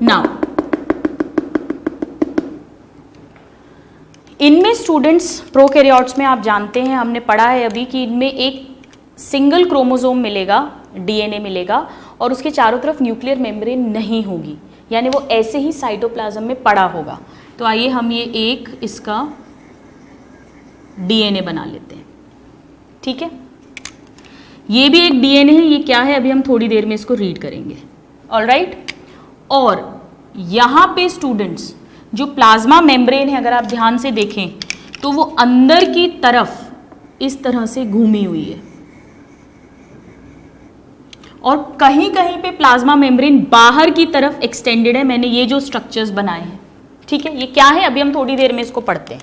Now, इनमें स्टूडेंट्स प्रोकैरियोट्स में आप जानते हैं, हमने पढ़ा है अभी कि इनमें एक सिंगल क्रोमोसोम मिलेगा, डीएनए मिलेगा, और उसके चारों तरफ न्यूक्लियर मेम्ब्रेन नहीं होगी, यानी वो ऐसे ही साइटोप्लाज्म में पड़ा होगा। तो आइए हम ये एक इसका डीएनए बना लेते हैं। ठीक है, ये भी एक डीएनए है। ये क्या है अभी हम थोड़ी देर में इसको रीड करेंगे। ऑलराइट, और यहाँ पे स्टूडेंट्स जो प्लाज्मा मेम्ब्रेन है, अगर आप ध्यान से देखें तो वो अंदर की तरफ इस तरह से घूमी हुई है, और कहीं कहीं पे प्लाज्मा मेम्ब्रेन बाहर की तरफ एक्सटेंडेड है। मैंने ये जो स्ट्रक्चर्स बनाए हैं, ठीक है, ये क्या है अभी हम थोड़ी देर में इसको पढ़ते हैं।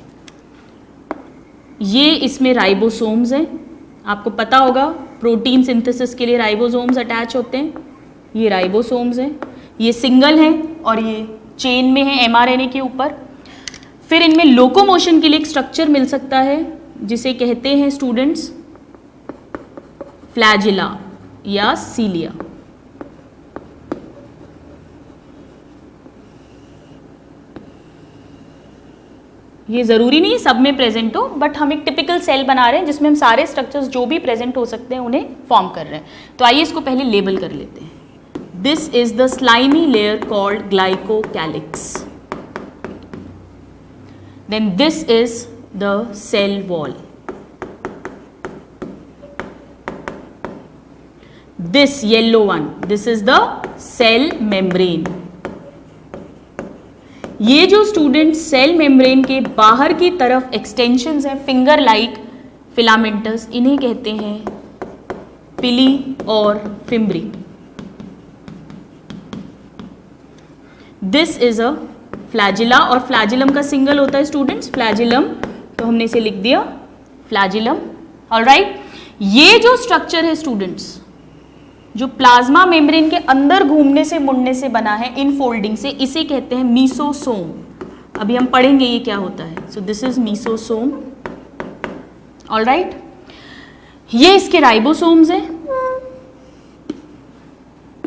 ये इसमें राइबोसोम्स हैं, आपको पता होगा प्रोटीन सिंथेसिस के लिए राइबोसोम्स अटैच होते हैं। ये राइबोसोम्स हैं, ये सिंगल हैं और ये चेन में है एमआरएनए के ऊपर। फिर इनमें लोकोमोशन के लिए एक स्ट्रक्चर मिल सकता है जिसे कहते हैं स्टूडेंट्स फ्लैजिला या सीलिया। ये जरूरी नहीं सब में प्रेजेंट हो, बट हम एक टिपिकल सेल बना रहे हैं जिसमें हम सारे स्ट्रक्चर्स जो भी प्रेजेंट हो सकते हैं उन्हें फॉर्म कर रहे हैं। तो आइए इसको पहले लेबल कर लेते हैं। This is the slimy layer called glycocalyx. Then this is the cell wall. This yellow one, this is the cell membrane. ये जो स्टूडेंट सेल मेम्ब्रेन के बाहर की तरफ एक्सटेंशंस हैं, फिंगर लाइक फिलामेंटस, इन्हें कहते हैं पिली और fimbriae. This is a flagella, और फ्लैजिलम का सिंगल होता है स्टूडेंट्स फ्लैजिलम, तो हमने इसे लिख दिया फ्लैजिलम। ऑलराइट, ये जो स्ट्रक्चर है स्टूडेंट्स, जो प्लाज्मा मेम्ब्रेन के अंदर घूमने से मुड़ने से बना है इन फोल्डिंग से, इसे कहते हैं मीसोसोम। अभी हम पढ़ेंगे ये क्या होता है. So this is mesosome. Alright, ये इसके राइबोसोम्स हैं.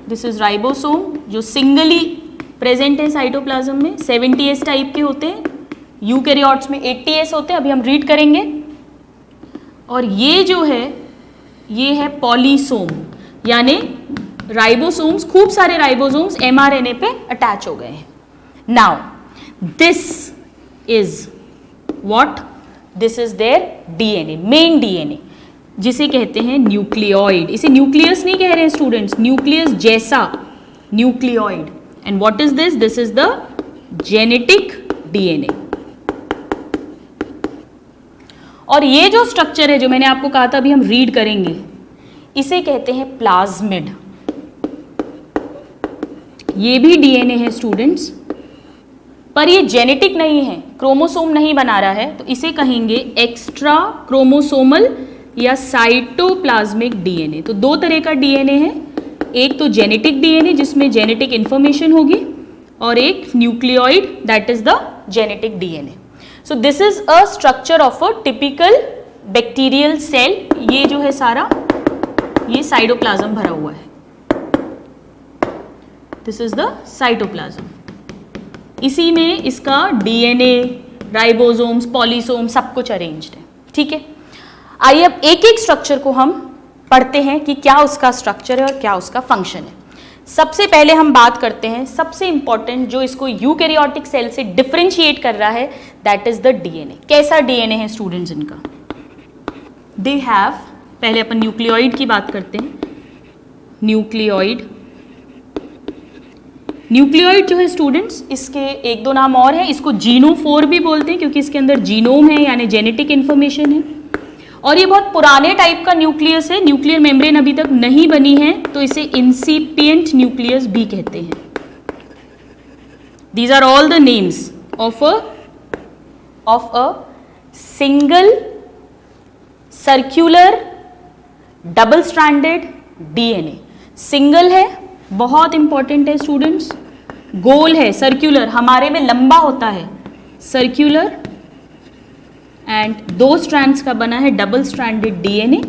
दिस इज राइबोसोम जो सिंगली प्रेजेंट है साइटोप्लाज्म में. 70S टाइप के होते हैं, यूकैरियोट्स में 80S होते हैं, अभी हम रीड करेंगे. और ये जो है ये है पॉलीसोम, यानी राइबोसोम्स, खूब सारे राइबोसोम्स mRNA पे अटैच हो गए हैं. Now this is what, this is there DNA, main DNA, जिसे कहते हैं न्यूक्लियोइड. इसे न्यूक्लियस नहीं कह रहे हैं स्टूडेंट्स, न्यूक्लियस जैसा nucleoid. And what is this, this is the genetic DNA. और ये जो स्ट्रक्चर है जो मैंने आपको कहा था अभी हम रीड करेंगे, इसे कहते हैं प्लाज्मिड. ये भी DNA है स्टूडेंट्स, पर ये जेनेटिक नहीं है, क्रोमोसोम नहीं बना रहा है, तो इसे कहेंगे एक्स्ट्रा क्रोमोसोमल या साइटोप्लाज्मिक DNA. तो दो तरह का DNA है, एक तो जेनेटिक DNA जिसमें जेनेटिक इंफॉर्मेशन होगी, और एक nucleoid that is the genetic DNA. So this is a structure of a typical bacterial cell. ये जो है सारा ये साइटोप्लाज्म भरा हुआ है. This is the cytoplasm. इसी में इसका DNA, राइबोसोम्स, पॉलीसोम सब कुछ अरेंज्ड है. ठीक है, आइए अब एक एक स्ट्रक्चर को हम पढ़ते हैं कि क्या उसका स्ट्रक्चर है और क्या उसका फंक्शन है. सबसे पहले हम बात करते हैं सबसे इंपॉर्टेंट जो इसको यूकैरियोटिक सेल से डिफरेंशिएट कर रहा है, दैट इज द DNA. कैसा DNA है स्टूडेंट्स इनका? दे हैव, पहले अपन न्यूक्लियोइड की बात करते हैं. न्यूक्लियोइड, न्यूक्लियोइड जो है स्टूडेंट्स, इसके एक दो नाम और है. इसको जीनोफोर भी बोलते हैं क्योंकि इसके अंदर जीनोम है यानी जेनेटिक इंफॉर्मेशन है. और ये बहुत पुराने टाइप का न्यूक्लियस है, न्यूक्लियर मेम्ब्रेन अभी तक नहीं बनी है, तो इसे इंसिपिएंट न्यूक्लियस भी कहते हैं. These are all the names of a single circular double stranded DNA. Single है, बहुत इंपॉर्टेंट है स्टूडेंट्स. गोल है, सर्क्यूलर, हमारे में लंबा होता है, सर्क्यूलर. एंड दो स्ट्रैंड्स का बना है डबल स्ट्रैंडेड DNA,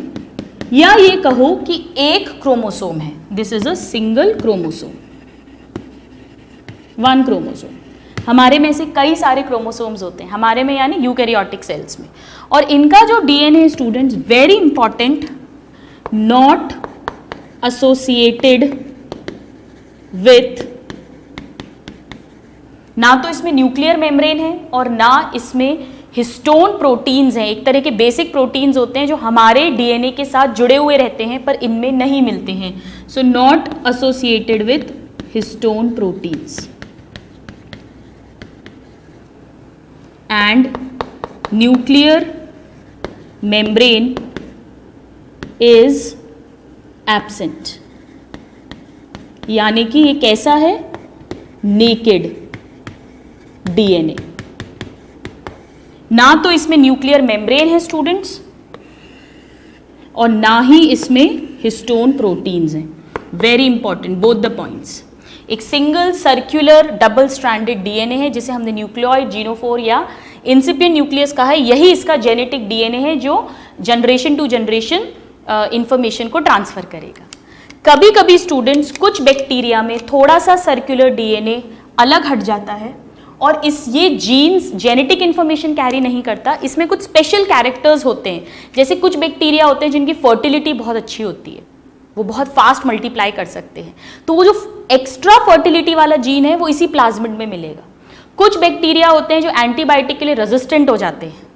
या ये कहो कि एक क्रोमोसोम है. This is a single chromosome, one chromosome. हमारे में से कई सारे क्रोमोसोम्स होते हैं, हमारे में यानी यूकैरियोटिक सेल्स में. और इनका जो DNA है students, very important, not associated with, ना तो इसमें न्यूक्लियर मेम्ब्रेन है और ना इसमें हिस्टोन प्रोटीन्स हैं. एक तरह के बेसिक प्रोटीन्स होते हैं जो हमारे DNA के साथ जुड़े हुए रहते हैं पर इनमें नहीं मिलते हैं. So not associated with histone proteins. And nuclear membrane is absent, यानी कि ये कैसा है, नेकेड DNA. ना तो इसमें न्यूक्लियर मेम्ब्रेन है स्टूडेंट्स और ना ही इसमें हिस्टोन प्रोटीन्स हैं. Very important both the points. एक single circular double stranded DNA है जिसे हमने न्यूक्लियोइड, जीनोफोर या इंसिपिएंट न्यूक्लियस कहा है. यही इसका जेनेटिक DNA है जो जनरेशन टू जनरेशन इंफॉर्मेशन को ट्रांसफर करेगा. कभी कभी स्टूडेंट्स कुछ बैक्टीरिया में थोड़ा सा सर्क्यूलर DNA अलग हट जाता है और ये जीन्स जेनेटिक इंफॉर्मेशन कैरी नहीं करता. इसमें कुछ स्पेशल कैरेक्टर्स होते हैं, जैसे कुछ बैक्टीरिया होते हैं जिनकी फर्टिलिटी बहुत अच्छी होती है, वो बहुत फास्ट मल्टीप्लाई कर सकते हैं, तो वो जो एक्स्ट्रा फर्टिलिटी वाला जीन है वो इसी प्लाज्मिड में मिलेगा. कुछ बैक्टीरिया होते हैं जो एंटीबायोटिक के लिए रेजिस्टेंट हो जाते हैं,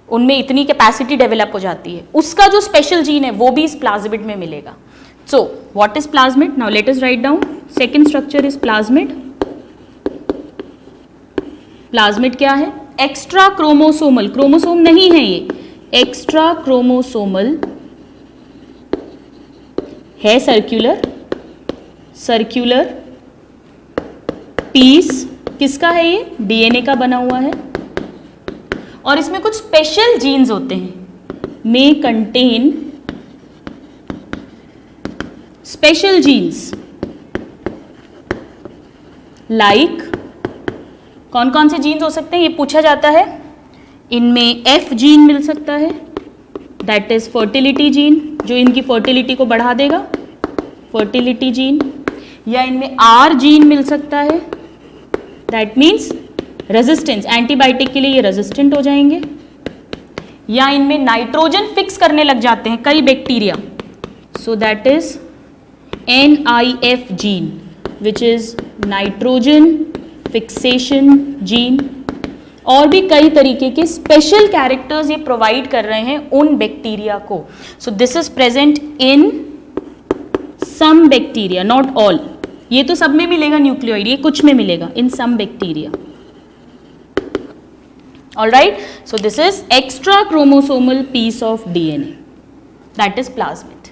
उनमें इतनी कैपेसिटी डेवलप हो जाती है, उसका जो स्पेशल जीन है वो भी इस प्लाज्मिड में मिलेगा. सो what is plasmid? Now let us write down. Second structure is plasmid. Plasmid क्या है? एक्स्ट्रा क्रोमोसोमल, क्रोमोसोम नहीं है ये, एक्स्ट्रा क्रोमोसोमल है, सर्क्यूलर, सर्क्यूलर पीस. किसका है ये? DNA का बना हुआ है. और इसमें कुछ स्पेशल जीन्स होते हैं, may contain special genes like कौन कौन से जीन्स हो सकते हैं ये पूछा जाता है। इनमें F जीन मिल सकता है, दैट इज फर्टिलिटी जीन, जो इनकी फर्टिलिटी को बढ़ा देगा, फर्टिलिटी जीन। या इनमें R जीन मिल सकता है, दैट मीन्स रेजिस्टेंस, एंटीबायोटिक के लिए ये रेजिस्टेंट हो जाएंगे। या इनमें नाइट्रोजन फिक्स करने लग जाते हैं कई bacteria, so that is NIF gene which is nitrogen fixation gene. और भी कई तरीके के स्पेशल कैरेक्टर्स ये प्रोवाइड कर रहे हैं उन बैक्टीरिया को। So this is present in some bacteria, not all. ये तो सब में मिलेगा न्यूक्लियोइड, ये कुछ में मिलेगा, in some bacteria. All right, so this is extra chromosomal piece of DNA, that is plasmid.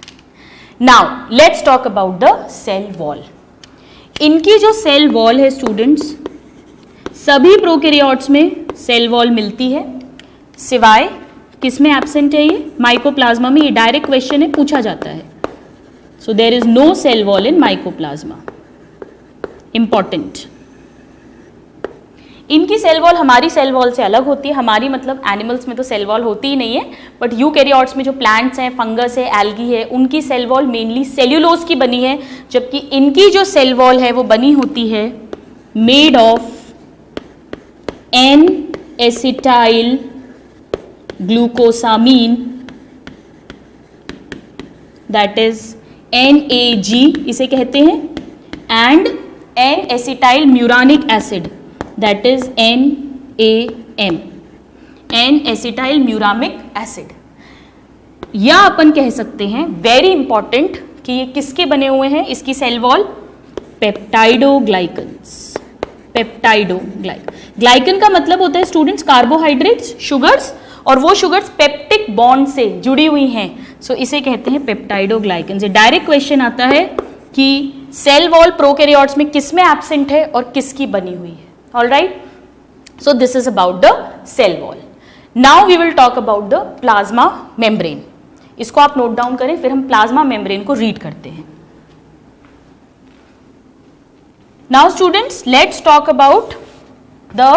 Now let's talk about the cell wall. इनकी जो सेल वॉल है स्टूडेंट्स, सभी प्रोकैरियोट्स में सेल वॉल मिलती है, सिवाय किसमें एब्सेंट है ये, माइकोप्लाज्मा में। ये डायरेक्ट क्वेश्चन है, पूछा जाता है। So there is no cell wall in mycoplasma, important. इनकी सेल वॉल हमारी सेल वॉल से अलग होती है। हमारी मतलब एनिमल्स में तो सेल वॉल होती ही नहीं है, बट यूकैरियोट्स में जो प्लांट्स हैं, फंगस है, एल्गी है, उनकी सेल वॉल मेनली सेल्यूलोज की बनी है, जबकि इनकी जो सेल वॉल है वो बनी होती है made of N acetyl glucosamine, that is NAG इसे कहते हैं, and N acetyl muramic acid, that is NAM, N acetyl muramic acid. या अपन कह सकते हैं वेरी इंपॉर्टेंट कि ये किसके बने हुए हैं, इसकी सेल वॉल, पेप्टाइडोग्लाइकन्स, ग्लाइकन का मतलब होता है स्टूडेंट्स कार्बोहाइड्रेट्स, शुगर्स, और वो शुगर्स पेप्टिक बॉन्ड से जुड़ी हुई हैं, सो इसे कहते हैं पेप्टाइडोग्लाइकन्स। ये डायरेक्ट क्वेश्चन आता है कि सेल वॉल प्रोकैरियोट्स में किस में एब्सेंट है और किसकी बनी हुई है। All right, so this is about the cell wall. Now we will talk about the plasma membrane. इसको आप नोट डाउन करें, फिर हम प्लाज्मा मेम्ब्रेन को रीड करते हैं। Now students, let's talk about the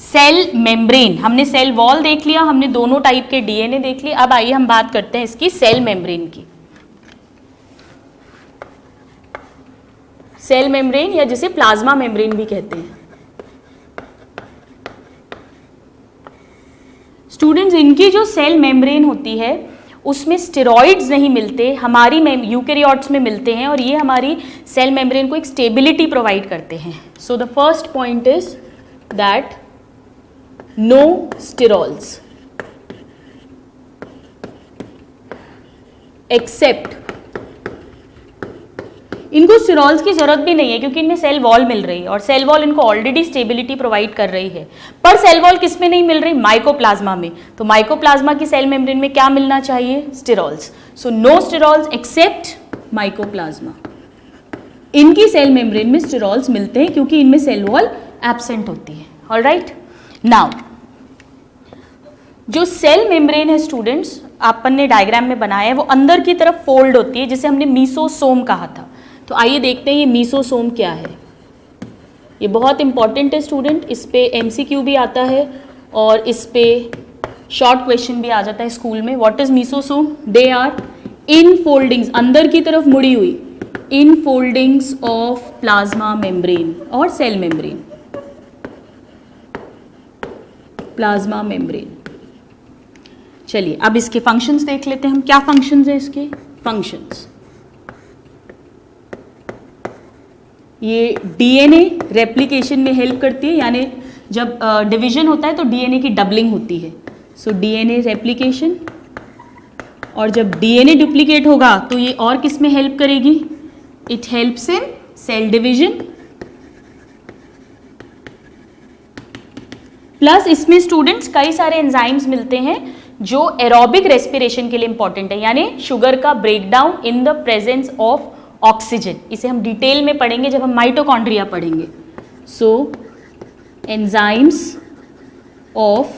cell membrane. हमने सेल वॉल देख लिया, हमने दोनों टाइप के DNA देख लिए। अब आइए हम बात करते हैं इसकी सेल मेम्ब्रेन की। सेल मेम्ब्रेन या जिसे प्लाज्मा मेम्ब्रेन भी कहते हैं। स्टूडेंट्स, इनकी जो सेल मेम्ब्रेन होती है उसमें स्टेरॉइड्स नहीं मिलते, हमारी यूकैरियोट्स में मिलते हैं, और ये हमारी सेल मेम्ब्रेन को एक स्टेबिलिटी प्रोवाइड करते हैं। So the first point is that no sterols except, इनको स्टेरॉल्स की जरूरत भी नहीं है क्योंकि इनमें सेल वॉल मिल रही है, और सेल वॉल इनको ऑलरेडी स्टेबिलिटी प्रोवाइड कर रही है। पर सेल वॉल किस में नहीं मिल रही, माइकोप्लाज्मा में। तो माइकोप्लाज्मा की सेल मेम्ब्रेन में क्या मिलना चाहिए, sterols. So no sterols except mycoplasma. इनकी सेल मेम्ब्रेन में स्टेरॉल्स मिलते हैं क्योंकि इनमें सेल वॉल एब्सेंट होती है। ऑलराइट, नाउ जो सेल मेम्ब्रेन है स्टूडेंट्स, अपन ने डायग्राम में बनाया है, वो अंदर की तरफ फोल्ड होती है, जिसे हमने मीसोसोम कहा था। तो आइए देखते हैं ये मीसोसोम क्या है। ये बहुत इंपॉर्टेंट है स्टूडेंट, इस पे MCQ भी आता है और इस पे शॉर्ट क्वेश्चन भी आ जाता है स्कूल में। What is mesosome, they are in foldings, अंदर की तरफ मुड़ी हुई, in foldings of plasma membrane और सेल मेम्ब्रेन, प्लाज्मा मेम्ब्रेन। चलिए अब इसके फंक्शंस देख लेते हैं हम, क्या फंक्शंस हैं इसके। फंक्शंस, ये DNA रेप्लिकेशन में हेल्प करती है, यानी जब डिवीजन होता है तो DNA की डबलिंग होती है। सो DNA रेप्लिकेशन, और जब DNA डुप्लीकेट होगा तो ये और किस में हेल्प करेगी, it helps in cell division. Plus इसमें स्टूडेंट्स कई सारे एंजाइम्स मिलते हैं जो एरोबिक रेस्पिरेशन के लिए इंपॉर्टेंट है, यानी शुगर का breakdown in the presence of oxygen. इसे हम डिटेल में पढ़ेंगे जब हम माइटोकॉन्ड्रिया पढ़ेंगे। सो एंजाइम्स ऑफ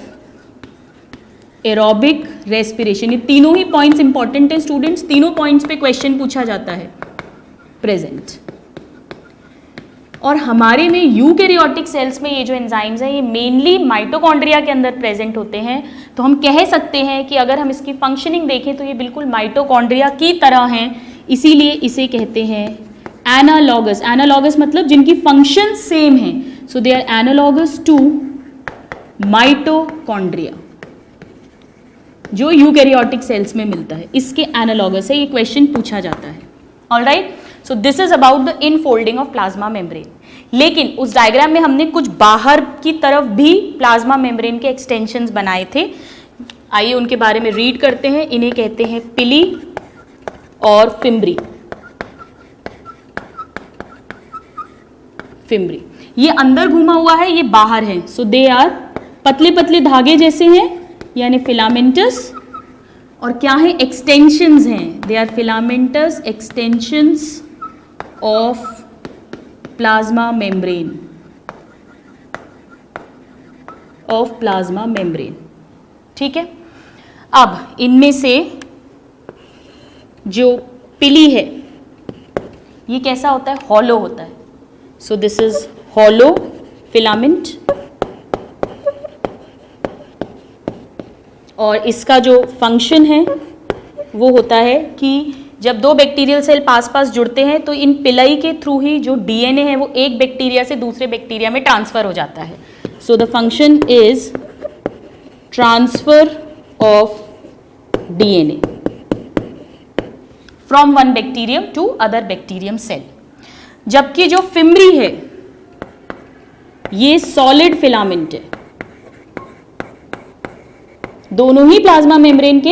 एरोबिक रेस्पिरेशन, ये तीनों ही पॉइंट्स इंपॉर्टेंट है स्टूडेंट्स, तीनों पॉइंट्स पे क्वेश्चन पूछा जाता है। प्रेजेंट और हमारे में यूकैरियोटिक सेल्स में ये जो एंजाइम्स हैं ये मेनली माइटोकॉन्ड्रिया के अंदर प्रेजेंट होते हैं। तो हम कह सकते हैं कि अगर हम इसकी फंक्शनिंग देखें तो ये बिल्कुल माइटोकॉन्ड्रिया की तरह हैं, इसीलिए इसे कहते हैं एनालॉगस। एनालॉगस मतलब जिनकी फंक्शन सेम है, so they are analogous to mitochondria, जो यूकैरियोटिक सेल्स में मिलता है, इसके एनालॉगस है। ये क्वेश्चन पूछा जाता है। Alright, so this is about the infolding of plasma membrane. लेकिन उस डायग्राम में हमने कुछ बाहर की तरफ भी प्लाज्मा मेम्ब्रेन के एक्सटेंशंस बनाए थे। आइए उनके बारे में रीड करते हैं। इन्हें कहते हैं पिली और फिम्ब्री। फिम्ब्री ये अंदर घुमा हुआ है, ये बाहर है। सो दे आर पतले पतले धागे जैसे हैं, यानी फिलामेंटस, और क्या है, एक्सटेंशंस हैं। They are filamentous extensions of plasma membrane, of plasma membrane. ठीक है, अब इनमें से जो पिली है ये कैसा होता है, हॉलो होता है। So this is hollow filament, और इसका जो फंक्शन है वो होता है कि जब दो बैक्टीरियल सेल पास पास जुड़ते हैं तो इन पिलाई के थ्रू ही जो डीएनए है वो एक बैक्टीरिया से दूसरे बैक्टीरिया में ट्रांसफर हो जाता है। So the function is transfer of DNA from one bacterium to other bacterium cell. जबकि जो फिम्ब्री है ये सॉलिड फिलामेंट है, दोनों ही प्लाज्मा मेम्ब्रेन के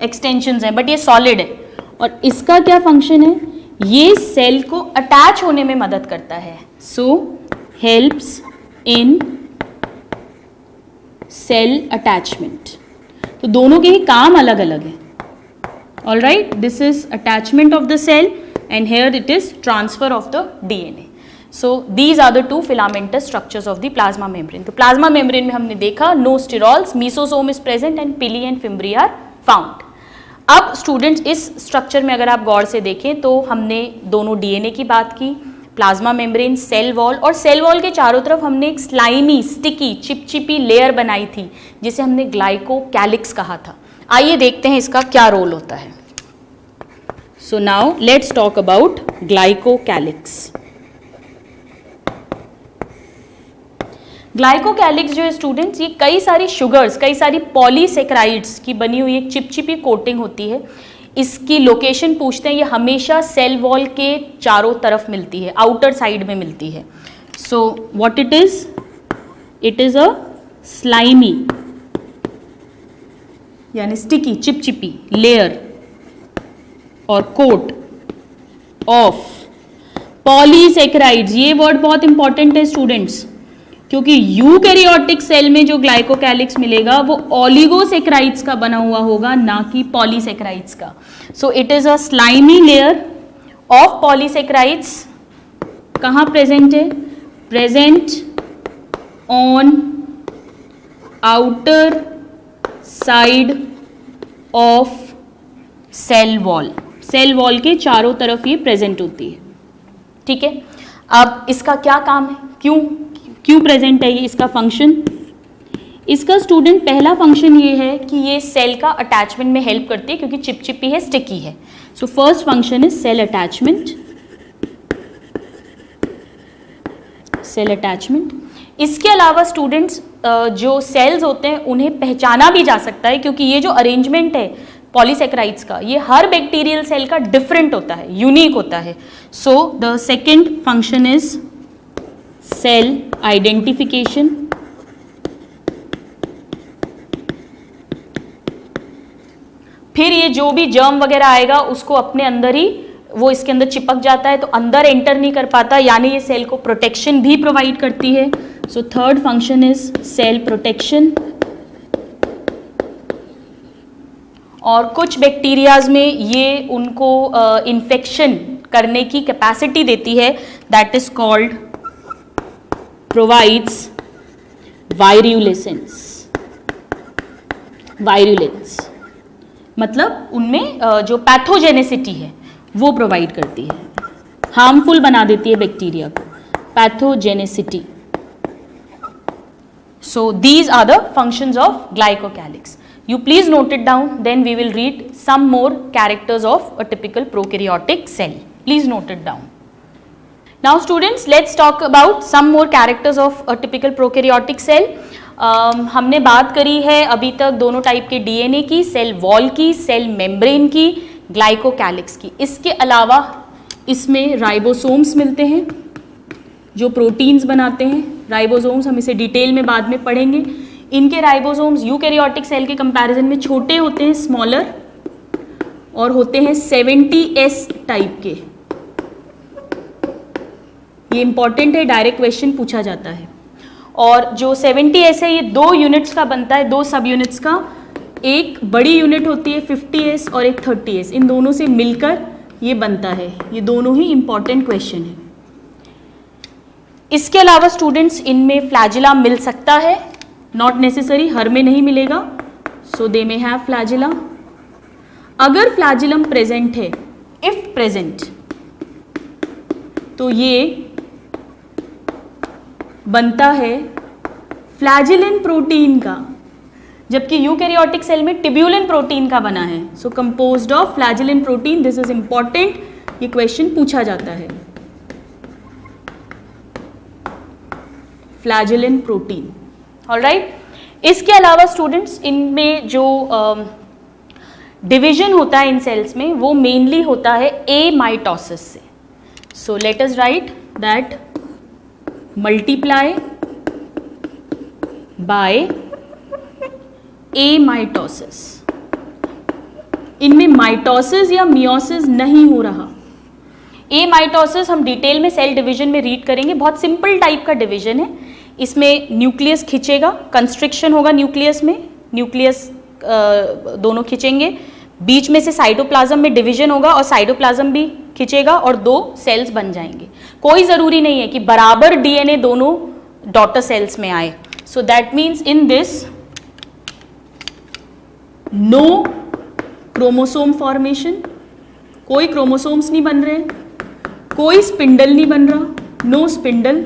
एक्सटेंशंस हैं, बट ये सॉलिड है। और इसका क्या फंक्शन है, ये सेल को अटैच होने में मदद करता है। So helps in cell attachment. तो दोनों के ही काम अलग अलग है। All right, this is attachment of the cell and here it is transfer of the DNA. So these are the two filamentous structures of the plasma membrane. तो plasma membrane में हमने देखा no sterols, mesosome is present and pili and fimbriae are found. अब students इस structure में अगर आप गौर से देखें तो हमने दोनों डीएनए की बात की, प्लाज्मा मेम्ब्रेन, सेल वॉल, और सेल वॉल के चारों तरफ हमने एक स्लाइमी स्टिकी चिपचिपी लेयर बनाई थी जिसे हमने ग्लाइकोकैलिक्स कहा था। आइए देखते हैं इसका क्या रोल होता है। So now let's talk about glycocalyx. Glycocalyx जो है स्टूडेंट्स, ये कई सारी शुगर्स, कई सारी पॉलीसेक्राइड्स की बनी हुई एक चिपचिपी कोटिंग होती है। इसकी लोकेशन पूछते हैं, ये हमेशा सेल वॉल के चारों तरफ मिलती है, आउटर साइड में मिलती है। So what it is a slimy यानी स्टिकी चिपचिपी लेयर और कोट ऑफ पॉलीसेक्राइड्स। ये वर्ड बहुत इंपॉर्टेंट है स्टूडेंट्स, क्योंकि यूकैरियोटिक सेल में जो ग्लाइकोकैलिक्स मिलेगा वो ओलिगोसेक्राइड्स का बना हुआ होगा, ना कि पॉलीसेक्राइड्स का। So it is a slimy layer of polysaccharides. कहाँ प्रेजेंट है, present on outer side of cell wall. Cell wall के चारों तरफ ये प्रेजेंट होती है। ठीक है, अब इसका क्या काम है, क्यों प्रेजेंट है ये, इसका फंक्शन। इसका स्टूडेंट पहला फंक्शन ये है कि ये सेल का अटैचमेंट में हेल्प करती है, क्योंकि चिपचिपी है, स्टिकी है। So first function is cell attachment. Cell attachment. इसके अलावा स्टूडेंट्स जो सेल्स होते हैं उन्हें पहचाना भी जा सकता है, क्योंकि ये जो अरेंजमेंट है पॉलीसेक्राइड्स का, ये हर बैक्टीरियल सेल का डिफरेंट होता है, यूनिक होता है। So the second function is cell identification. फिर ये जो भी जर्म वगैरह आएगा उसको अपने अंदर ही वो इसके अंदर चिपक जाता है, तो अंदर एंटर नहीं कर पाता, यानी ये सेल को प्रोटेक्शन भी प्रोवाइड करती है। So third function is cell protection. और कुछ बैक्टीरियाज में ये उनको इन्फेक्शन करने की कैपेसिटी देती है, that is called provides virulence। Virulence मतलब उनमें जो पैथोजेनेसिटी है वो प्रोवाइड करती है, हार्मफुल बना देती है बैक्टीरिया को। pathogenicity. So these are the functions of glycocalyx. You please note it down, then we will read some more characters of a typical prokaryotic cell. Please note it down. Now students, let's talk about some more characters of a typical prokaryotic cell. हमने बात करी है अभी तक दोनों type के DNA की, cell wall की, सेल मेम्ब्रेन की, ग्लाइकोकैलिक्स की. इसके अलावा इसमें राइबोसोम्स मिलते हैं जो प्रोटीन्स बनाते हैं. राइबोसोम्स हम इसे डिटेल में बाद में पढ़ेंगे. इनके राइबोसोम्स यूकैरियोटिक सेल के कंपैरिजन में छोटे होते हैं, स्मॉलर, और होते हैं 70S टाइप के. ये इंपॉर्टेंट है, डायरेक्ट क्वेश्चन पूछा जाता है. और जो 70S है ये 2 यूनिट्स का बनता है, 2 सब यूनिट्स का. एक बड़ी यूनिट होती है 50S और एक 30S. इन दोनों से मिलकर ये बनता है. ये दोनों ही इंपॉर्टेंट क्वेश्चन है. इसके अलावा स्टूडेंट्स इनमें फ्लैजिला मिल सकता है, नॉट नेसेसरी, हर में नहीं मिलेगा. सो दे मे हैव फ्लैजिला. अगर फ्लैजिलम प्रेजेंट है, इफ प्रेजेंट, तो ये बनता है फ्लैजिलिन प्रोटीन का, जबकि यूकैरियोटिक सेल में टिब्यूलिन प्रोटीन का बना है. So composed of flagellin protein. This is important, ये क्वेश्चन पूछा जाता है. Flagellin protein. ऑलराइट. इसके अलावा स्टूडेंट्स इनमें जो डिवीजन होता है इन सेल्स में, वो मेनली होता है एमाइटोसिस से. सो let us write that multiply by amitosis. इनमें माइटोसिस या मियोसिस नहीं हो रहा. एमाइटोसिस हम डिटेल में सेल डिवीजन में रीड करेंगे. बहुत सिंपल टाइप का डिवीजन है. इसमें न्यूक्लियस खिंचेगा, कंस्ट्रिक्शन होगा न्यूक्लियस में, न्यूक्लियस दोनों खिंचेंगे, बीच में से साइटोप्लाज्म में डिवीजन होगा और साइटोप्लाज्म भी खिंचेगा और 2 सेल्स बन जाएंगे. कोई ज़रूरी नहीं है कि बराबर डीएनए दोनों डॉटर सेल्स में आए. So that means in this no chromosome formation, कोई क्रोमोसोम्स नहीं बन रहे, कोई स्पिंडल नहीं बन रहा, नो स्पिंडल.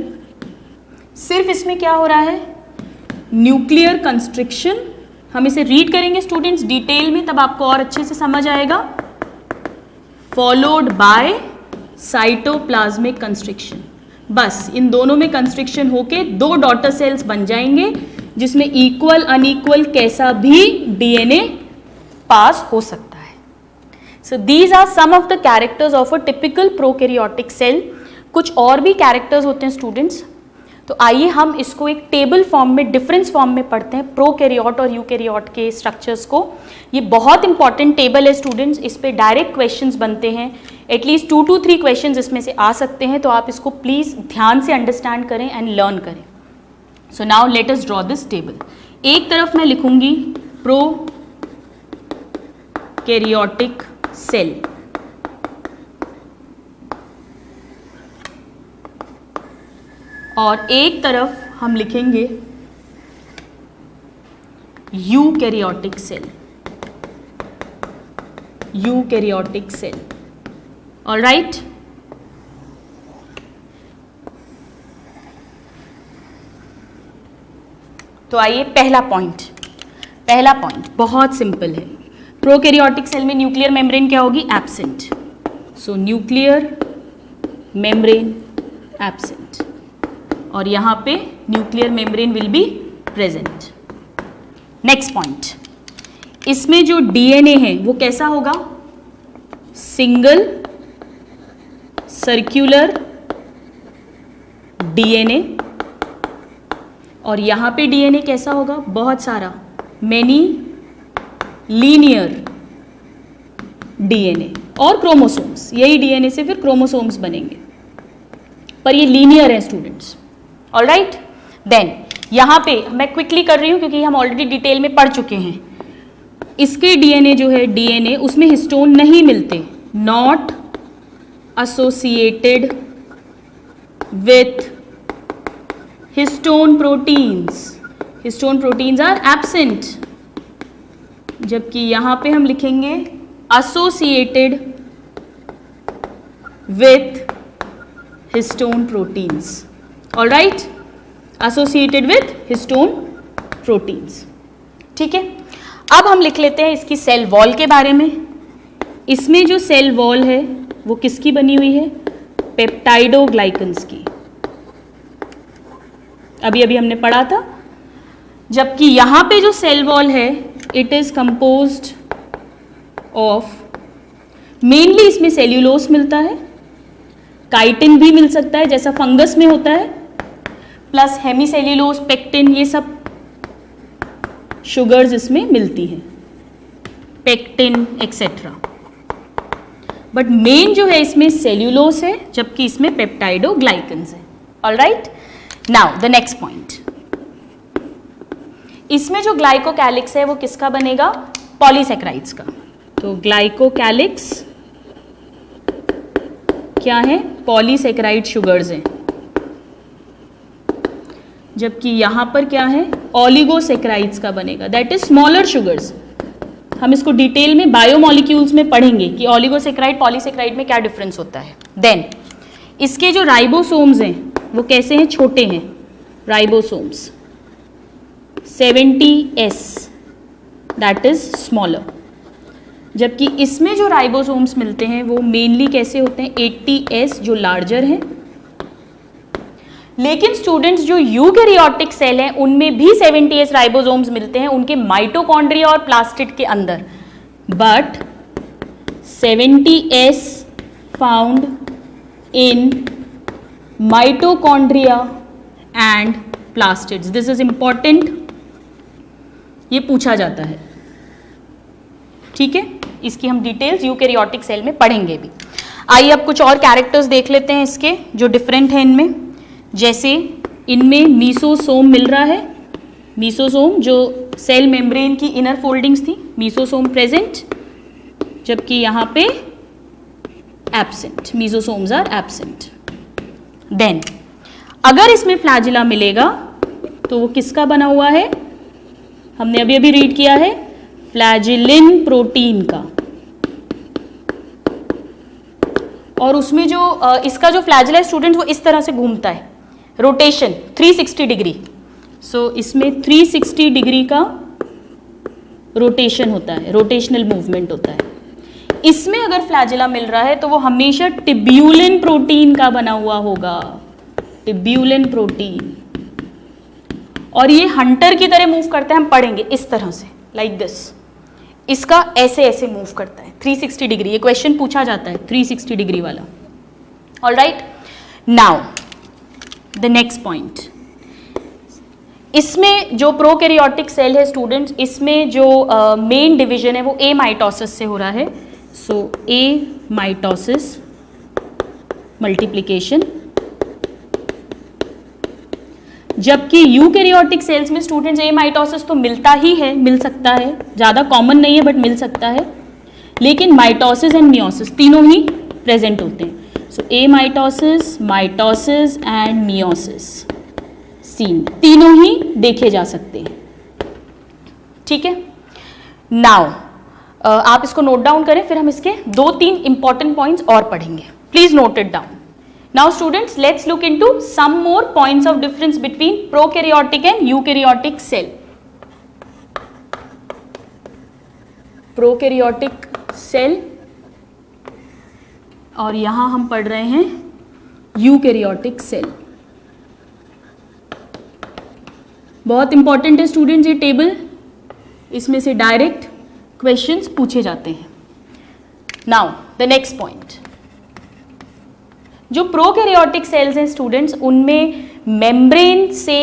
सिर्फ इसमें क्या हो रहा है, न्यूक्लियर कंस्ट्रिक्शन. हम इसे रीड करेंगे स्टूडेंट्स डिटेल में, तब आपको और अच्छे से समझ आएगा. Followed by cytoplasmic constriction. बस इन दोनों में कंस्ट्रिक्शन होके 2 डॉटर सेल्स बन जाएंगे, जिसमें इक्वल अनइक्वल कैसा भी डीएनए पास हो सकता है. So these are some of the characters of a typical prokaryotic cell. कुछ और भी कैरेक्टर्स होते हैं स्टूडेंट्स. तो आइए हम इसको एक टेबल फॉर्म में, डिफरेंस फॉर्म में पढ़ते हैं, प्रोकैरियोट और यूकैरियोट के स्ट्रक्चर्स को. ये बहुत इंपॉर्टेंट टेबल है स्टूडेंट्स. इस पे डायरेक्ट क्वेश्चंस बनते हैं. एटलीस्ट 2 to 3 क्वेश्चंस इसमें से आ सकते हैं. तो आप इसको प्लीज़ ध्यान से अंडरस्टैंड करें एंड लर्न करें. सो now let us draw this table. एक तरफ मैं लिखूंगी प्रोकैरियोटिक सेल, और एक तरफ हम लिखेंगे eukaryotic cell. Eukaryotic cell. Alright. तो आइए पहला पॉइंट बहुत सिंपल है. प्रोकैरियोटिक सेल में न्यूक्लियर मेम्ब्रेन क्या होगी, absent. So nuclear membrane absent, और यहाँ पे nuclear membrane will be present. Next point, इसमें जो डीएनए है वो कैसा होगा, सिंगल सर्कुलर डीएनए. और यहाँ पे डीएनए कैसा होगा, बहुत सारा, मेनी लीनियर डीएनए और क्रोमोसोम्स. यही डीएनए से फिर क्रोमोसोम्स बनेंगे, पर ये लीनियर है स्टूडेंट्स. ऑलराइट. देन यहाँ पे मैं क्विकली कर रही हूँ क्योंकि हम ऑलरेडी डिटेल में पढ़ चुके हैं. इसके डीएनए जो है, डीएनए उसमें हिस्टोन नहीं मिलते, not associated with histone proteins. Histone proteins are absent. जबकि यहाँ पे हम लिखेंगे associated with histone proteins. All right, associated with histone proteins. ठीक है, अब हम लिख लेते हैं इसकी सेल वॉल के बारे में। इसमें जो सेल वॉल है वो किसकी बनी हुई है? पेप्टाइडोग्लाइकन्स की। अभी अभी हमने पढ़ा था। जबकि यहां पे जो सेल वॉल है it is composed of, mainly इसमें सेल्यूलोस मिलता है, काइटिन भी मिल सकता है जैसा फंगस में होता है, प्लस हेमीसेल्यूलोस, पेक्टिन, ये सब शुगर्स इसमें मिलती हैं, पेक्टिन एक्सेट्रा। बट मेन जो है इसमें सेल्यूलोस है, जबकि इसमें पेप्टाइडोग्लाइकन्स है। All right, now the next point, इसमें जो ग्लाइकोकैलिक्स है वो किसका बनेगा? पॉलीसेक्राइड्स का। तो ग्लाइकोकैलिक्स क्या है? पॉलीसेक्राइड शुगर्स हैं। जबकि यहां पर क्या है? ओलिगोसेक्राइड्स का बनेगा, दैट इज स्मॉलर शुगर्स। हम इसको डिटेल में बायोमोलिक्यूल्स में पढ़ेंगे कि ओलिगोसेक्राइड पॉलीसेक्राइड में क्या डिफरेंस होता है। देन इसके जो राइबोसोम्स हैं वो कैसे हैं? छोटे हैं ribosomes, 70S, that is smaller. जबकि इसमें जो राइबोसोम्स मिलते हैं वो मेनली कैसे होते हैं? 80S, जो लार्जर हैं। लेकिन स्टूडेंट्स जो यूकैरियोटिक सेल हैं उनमें भी 70S राइबोसोम्स मिलते हैं उनके माइटोकॉन्ड्रिया और प्लास्टिड के अंदर, but 70S found in mitochondria and plastids. This is important, ये पूछा जाता है। ठीक है, इसकी हम डिटेल्स यूकैरियोटिक सेल में पढ़ेंगे भी। आइए अब कुछ और कैरेक्टर्स देख लेते हैं इसके जो डिफरेंट हैं इनमें। जैसे इनमें मीसोसोम मिल रहा है, मीसोसोम जो सेल मेम्ब्रेन की इनर फोल्डिंग्स थी, मीसोसोम प्रेजेंट, जबकि यहाँ पे absent, mesosomes are absent. Then अगर इसमें फ्लैजिला मिलेगा तो वो किसका बना हुआ है? हमने अभी अभी रीड किया है, फ्लैजिलिन प्रोटीन का। और उसमें जो इसका जो फ्लैजिला है स्टूडेंट वो इस तरह से घूमता है, रोटेशन 360 डिग्री। सो इसमें 360 डिग्री का रोटेशन होता है, रोटेशनल मूवमेंट होता है। इसमें अगर फ्लैजिला मिल रहा है तो वो हमेशा टिब्यूलिन प्रोटीन का बना हुआ होगा, टिब्यूलिन प्रोटीन। और ये हंटर की तरह मूव करता है, हम पढ़ेंगे इस तरह से, लाइक दिस। इसका ऐसे ऐसे मूव करता है 360 डिग्री, ये क्वेश्चन पूछा जाता है 360 डिग्री वाला। All right, now the next point, इसमें जो प्रोकैरियोटिक सेल है स्टूडेंट्स, इसमें जो मेन डिवीजन है वो ए माइटोसिस से हो रहा है। सो ए माइटोसिस, मल्टीप्लिकेशन। जबकि यूकैरियोटिक सेल्स में स्टूडेंट्स ए माइटोसिस तो मिलता ही है, मिल सकता है, ज़्यादा कॉमन नहीं है बट मिल सकता है। लेकिन माइटोसिस एंड मियोसिस तीनों ही प्रेजेंट होते हैं। So a mitosis, mitosis and meiosis seen तीनों ही देखे जा सकते हैं। ठीक है, नाउ आप इसको नोट डाउन करें, फिर हम इसके 2-3 इंपॉर्टेंट पॉइंट्स और पढ़ेंगे। Please note it down. Now students, let's look into some more points of difference between prokaryotic and eukaryotic cell. Prokaryotic cell और यहां हम पढ़ रहे हैं यूकैरियोटिक सेल। बहुत इंपॉर्टेंट है स्टूडेंट्स ये टेबल, इसमें से डायरेक्ट क्वेश्चंस पूछे जाते हैं। नाउ द नेक्स्ट पॉइंट, जो प्रोकैरियोटिक सेल्स हैं स्टूडेंट्स, उनमें मेम्ब्रेन से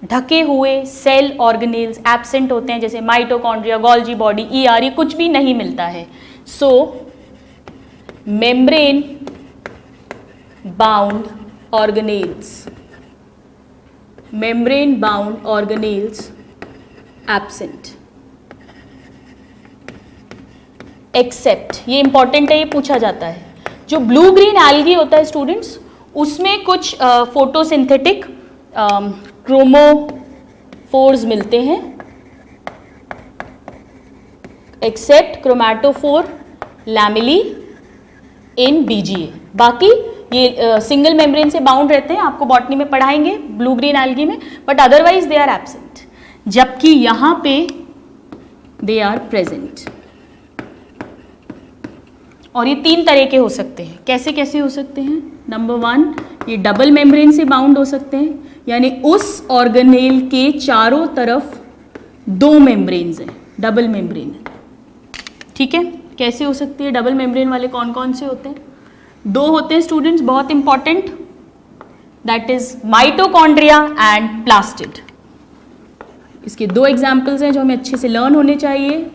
ढके हुए सेल ऑर्गेनेल्स एब्सेंट होते हैं, जैसे माइटोकॉन्ड्रिया, गोल्जी बॉडी, ईआर, ये कुछ भी नहीं मिलता है। So membrane bound organelles, membrane bound organelles absent, except, ये इंपॉर्टेंट है, ये पूछा जाता है। जो ब्लू ग्रीन एल्गी होता है स्टूडेंट्स, उसमें कुछ फोटोसिंथेटिक क्रोमोफोर्स मिलते हैं, एक्सेप्ट क्रोमैटोफोर लैमेली इन बीजीए। बाकी ये सिंगल मेम्ब्रेन से बाउंड रहते हैं, आपको बॉटनी में पढ़ाएंगे ब्लू ग्रीन एल्गी में, but otherwise they are absent, जबकि यहाँ पे दे आर प्रेजेंट। और ये 3 तरह के हो सकते हैं। कैसे कैसे हो सकते हैं? नंबर 1, ये डबल मेम्ब्रेन से बाउंड हो सकते हैं, यानी उस ऑर्गेनेल के चारों तरफ 2 मेम्ब्रेन्स हैं, डबल मेम्ब्रेन। ठीक है, कैसे हो सकती है? डबल मेम्ब्रेन वाले कौन कौन से होते हैं? 2 होते हैं स्टूडेंट्स, बहुत important, that is mitochondria and plastid. इसके 2 एग्जाम्पल्स हैं जो हमें अच्छे से लर्न होने चाहिए,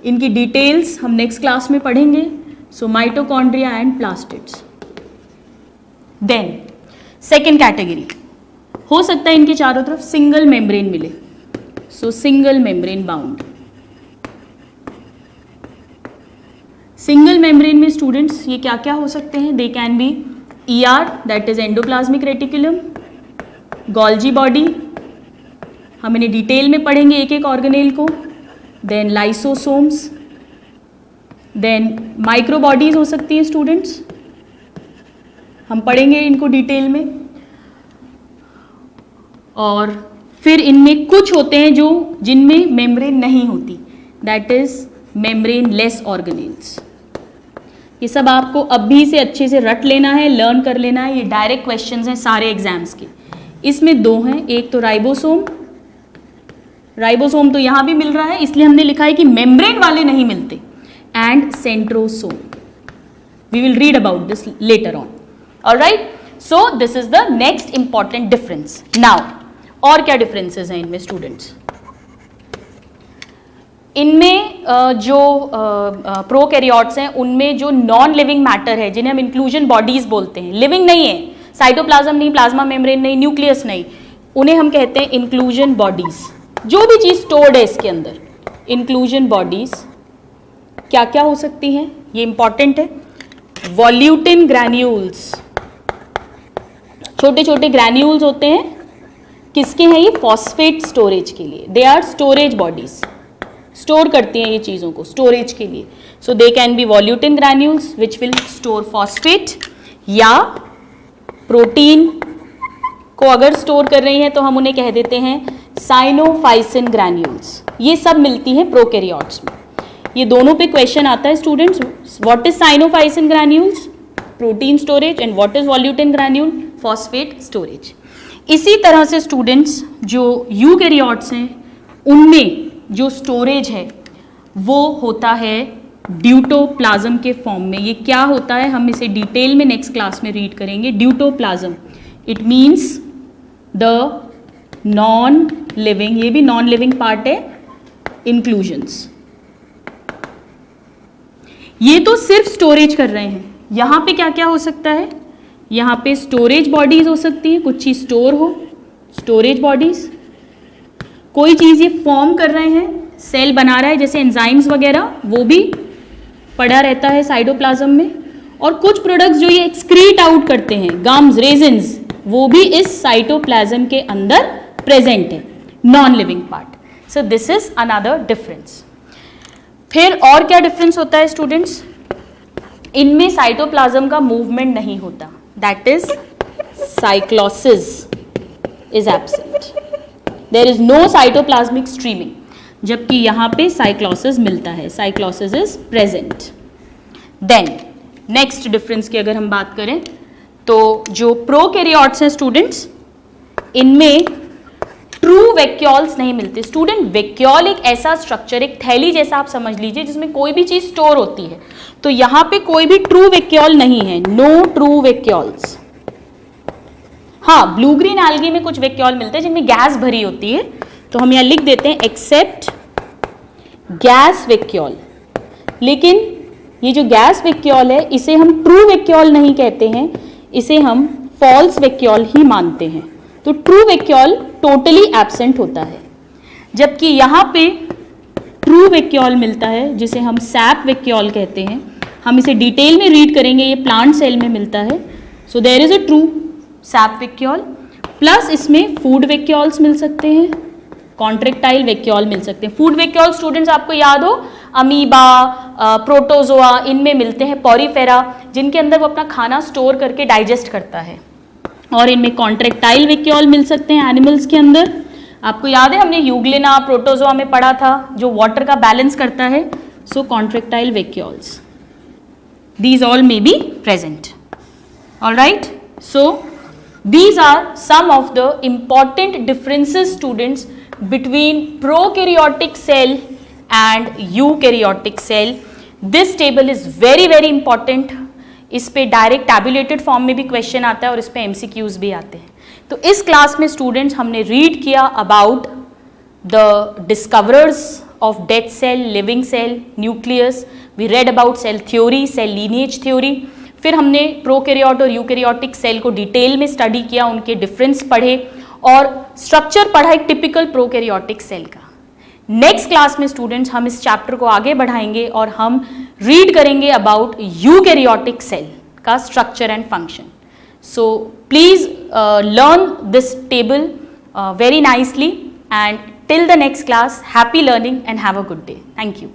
इनकी डिटेल्स हम नेक्स्ट क्लास में पढ़ेंगे। So mitochondria and plastids. Then second category, हो सकता है इनके चारों तरफ सिंगल मेम्ब्रेन मिले, so single membrane bound. Single membrane में स्टूडेंट्स ये क्या क्या हो सकते हैं? They can be ER, that is endoplasmic reticulum, Golgi body, हम इन्हें डिटेल में पढ़ेंगे एक एक ऑर्गेनेल को, then lysosomes, then micro bodies हो सकती हैं स्टूडेंट्स, हम पढ़ेंगे इनको डिटेल में। और फिर इनमें कुछ होते हैं जो जिनमें मेम्ब्रेन नहीं होती, that is membrane less organelles. ये सब आपको अभी से अच्छे से रट लेना है, लर्न कर लेना है, ये डायरेक्ट क्वेश्चंस हैं सारे एग्जाम्स के। इसमें 2 हैं, एक तो राइबोसोम, राइबोसोम तो यहाँ भी मिल रहा है इसलिए हमने लिखा है कि मेम्ब्रेन वाले नहीं मिलते, and centrosome. We will read about this later on. Alright, so this is the next important difference. Now और क्या डिफरेंसेस हैं इनमें स्टूडेंट्स? इनमें जो प्रोकैरियोट्स हैं उनमें जो नॉन लिविंग मैटर है, जिन्हें हम इंक्लूजन बॉडीज बोलते हैं, लिविंग नहीं है, साइटोप्लाज्म नहीं, प्लाज्मा मेम्ब्रेन नहीं, न्यूक्लियस नहीं, उन्हें हम कहते हैं इंक्लूजन बॉडीज। जो भी चीज स्टोर्ड है इसके अंदर, इंक्लूजन बॉडीज क्या क्या हो सकती हैं, ये इंपॉर्टेंट है। वॉल्यूटिन ग्रैन्यूल्स, छोटे छोटे ग्रैन्यूल्स होते हैं, किसके हैं ये? फॉस्फेट स्टोरेज के लिए, they are storage bodies, store करती हैं ये चीज़ों को स्टोरेज के लिए। So they can be volutin granules which will store phosphate, या प्रोटीन को अगर स्टोर कर रही हैं तो हम उन्हें कह देते हैं साइनोफाइसिन ग्रैन्यूल्स। ये सब मिलती हैं प्रोकैरियोट्स में। ये दोनों पे क्वेश्चन आता है students, what is cyanophycin granules? Protein storage, and what is volutin granule? Phosphate storage. इसी तरह से स्टूडेंट्स जो यूकैरियोट्स हैं उनमें जो स्टोरेज है वो होता है ड्यूटोप्लाज्म के फॉर्म में। ये क्या होता है हम इसे डिटेल में नेक्स्ट क्लास में रीड करेंगे। Deutoplasm, it means the non living, ये भी नॉन लिविंग पार्ट है, इंक्लूजन्स। ये तो सिर्फ स्टोरेज कर रहे हैं, यहां पे क्या क्या हो सकता है? यहाँ पे स्टोरेज बॉडीज हो सकती है, कुछ चीज स्टोर हो, स्टोरेज बॉडीज। कोई चीज ये फॉर्म कर रहे हैं, सेल बना रहा है जैसे एंजाइम्स वगैरह, वो भी पड़ा रहता है साइटोप्लाज्म में। और कुछ प्रोडक्ट्स जो ये एक्सक्रीट आउट करते हैं, गम्स, रेजिन्स, वो भी इस साइटोप्लाज्म के अंदर प्रेजेंट है, non living part. So this is another difference. फिर और क्या डिफरेंस होता है स्टूडेंट्स? इनमें साइटोप्लाज्म का मूवमेंट नहीं होता, that is cyclosis is absent, there is no cytoplasmic streaming, जबकि यहाँ पे साइक्लोसिस मिलता है, cyclosis is present. Then next difference की अगर हम बात करें तो जो प्रोकैरियोट्स हैं स्टूडेंट्स, इनमें ट्रू वैक्यूल्स नहीं मिलते। स्टूडेंट, वैक्यूल एक ऐसा स्ट्रक्चर, एक थैली जैसा आप समझ लीजिए जिसमें कोई भी चीज स्टोर होती है, तो यहां पे कोई भी ट्रू वैक्यूल नहीं है, नो ट्रू वैक्यूल्स। हाँ, ब्लू ग्रीन एल्गी में कुछ वैक्यूल मिलते हैं जिनमें गैस भरी होती है, तो हम यहां लिख देते हैं एक्सेप्ट गैस वैक्यूल। लेकिन ये जो गैस वैक्यूल है इसे हम ट्रू वैक्यूल नहीं कहते हैं, इसे हम फॉल्स वैक्यूल ही मानते हैं। तो ट्रू वैक्यूल टोटली एब्सेंट होता है, जबकि यहाँ पे ट्रू वैक्यूल मिलता है जिसे हम सैप वैक्यूल कहते हैं। हम इसे डिटेल में रीड करेंगे, ये प्लांट सेल में मिलता है। So there is a true sap vacuole, plus इसमें फूड वैक्यूल्स मिल सकते हैं, कॉन्ट्रेक्टाइल वैक्यूल मिल सकते हैं। फूड वैक्यूल स्टूडेंट्स आपको याद हो, अमीबा, प्रोटोजोआ, इनमें मिलते हैं पॉरीफेरा, जिनके अंदर वो अपना खाना स्टोर करके डाइजेस्ट करता है। और इनमें कॉन्ट्रेक्टाइल वेक्यूल मिल सकते हैं एनिमल्स के अंदर। आपको याद है हमने यूग्लिना प्रोटोजोआ में पढ़ा था, जो वाटर का बैलेंस करता है। So contractile vacuoles, these all may be present. All right, so these are some of the important differences, students, between prokaryotic cell and eukaryotic cell. This table is very very important. इस पे direct tabulated form में भी question आता है और इस पे MCQs भी आते हैं। तो इस क्लास में स्टूडेंट्स हमने रीड किया about the discoverers of dead cell, living cell, nucleus. We read about cell theory, cell lineage theory. फिर हमने प्रोकैरियोट और यूकैरियोटिक सेल को डिटेल में स्टडी किया, उनके डिफरेंस पढ़े और स्ट्रक्चर पढ़ा एक टिपिकल प्रोकैरियोटिक सेल का। नेक्स्ट क्लास में स्टूडेंट्स हम इस चैप्टर को आगे बढ़ाएंगे और हम रीड करेंगे अबाउट यूकैरियोटिक सेल का structure and function. So please learn this table very nicely, and till the next class, happy learning and have a good day. Thank you.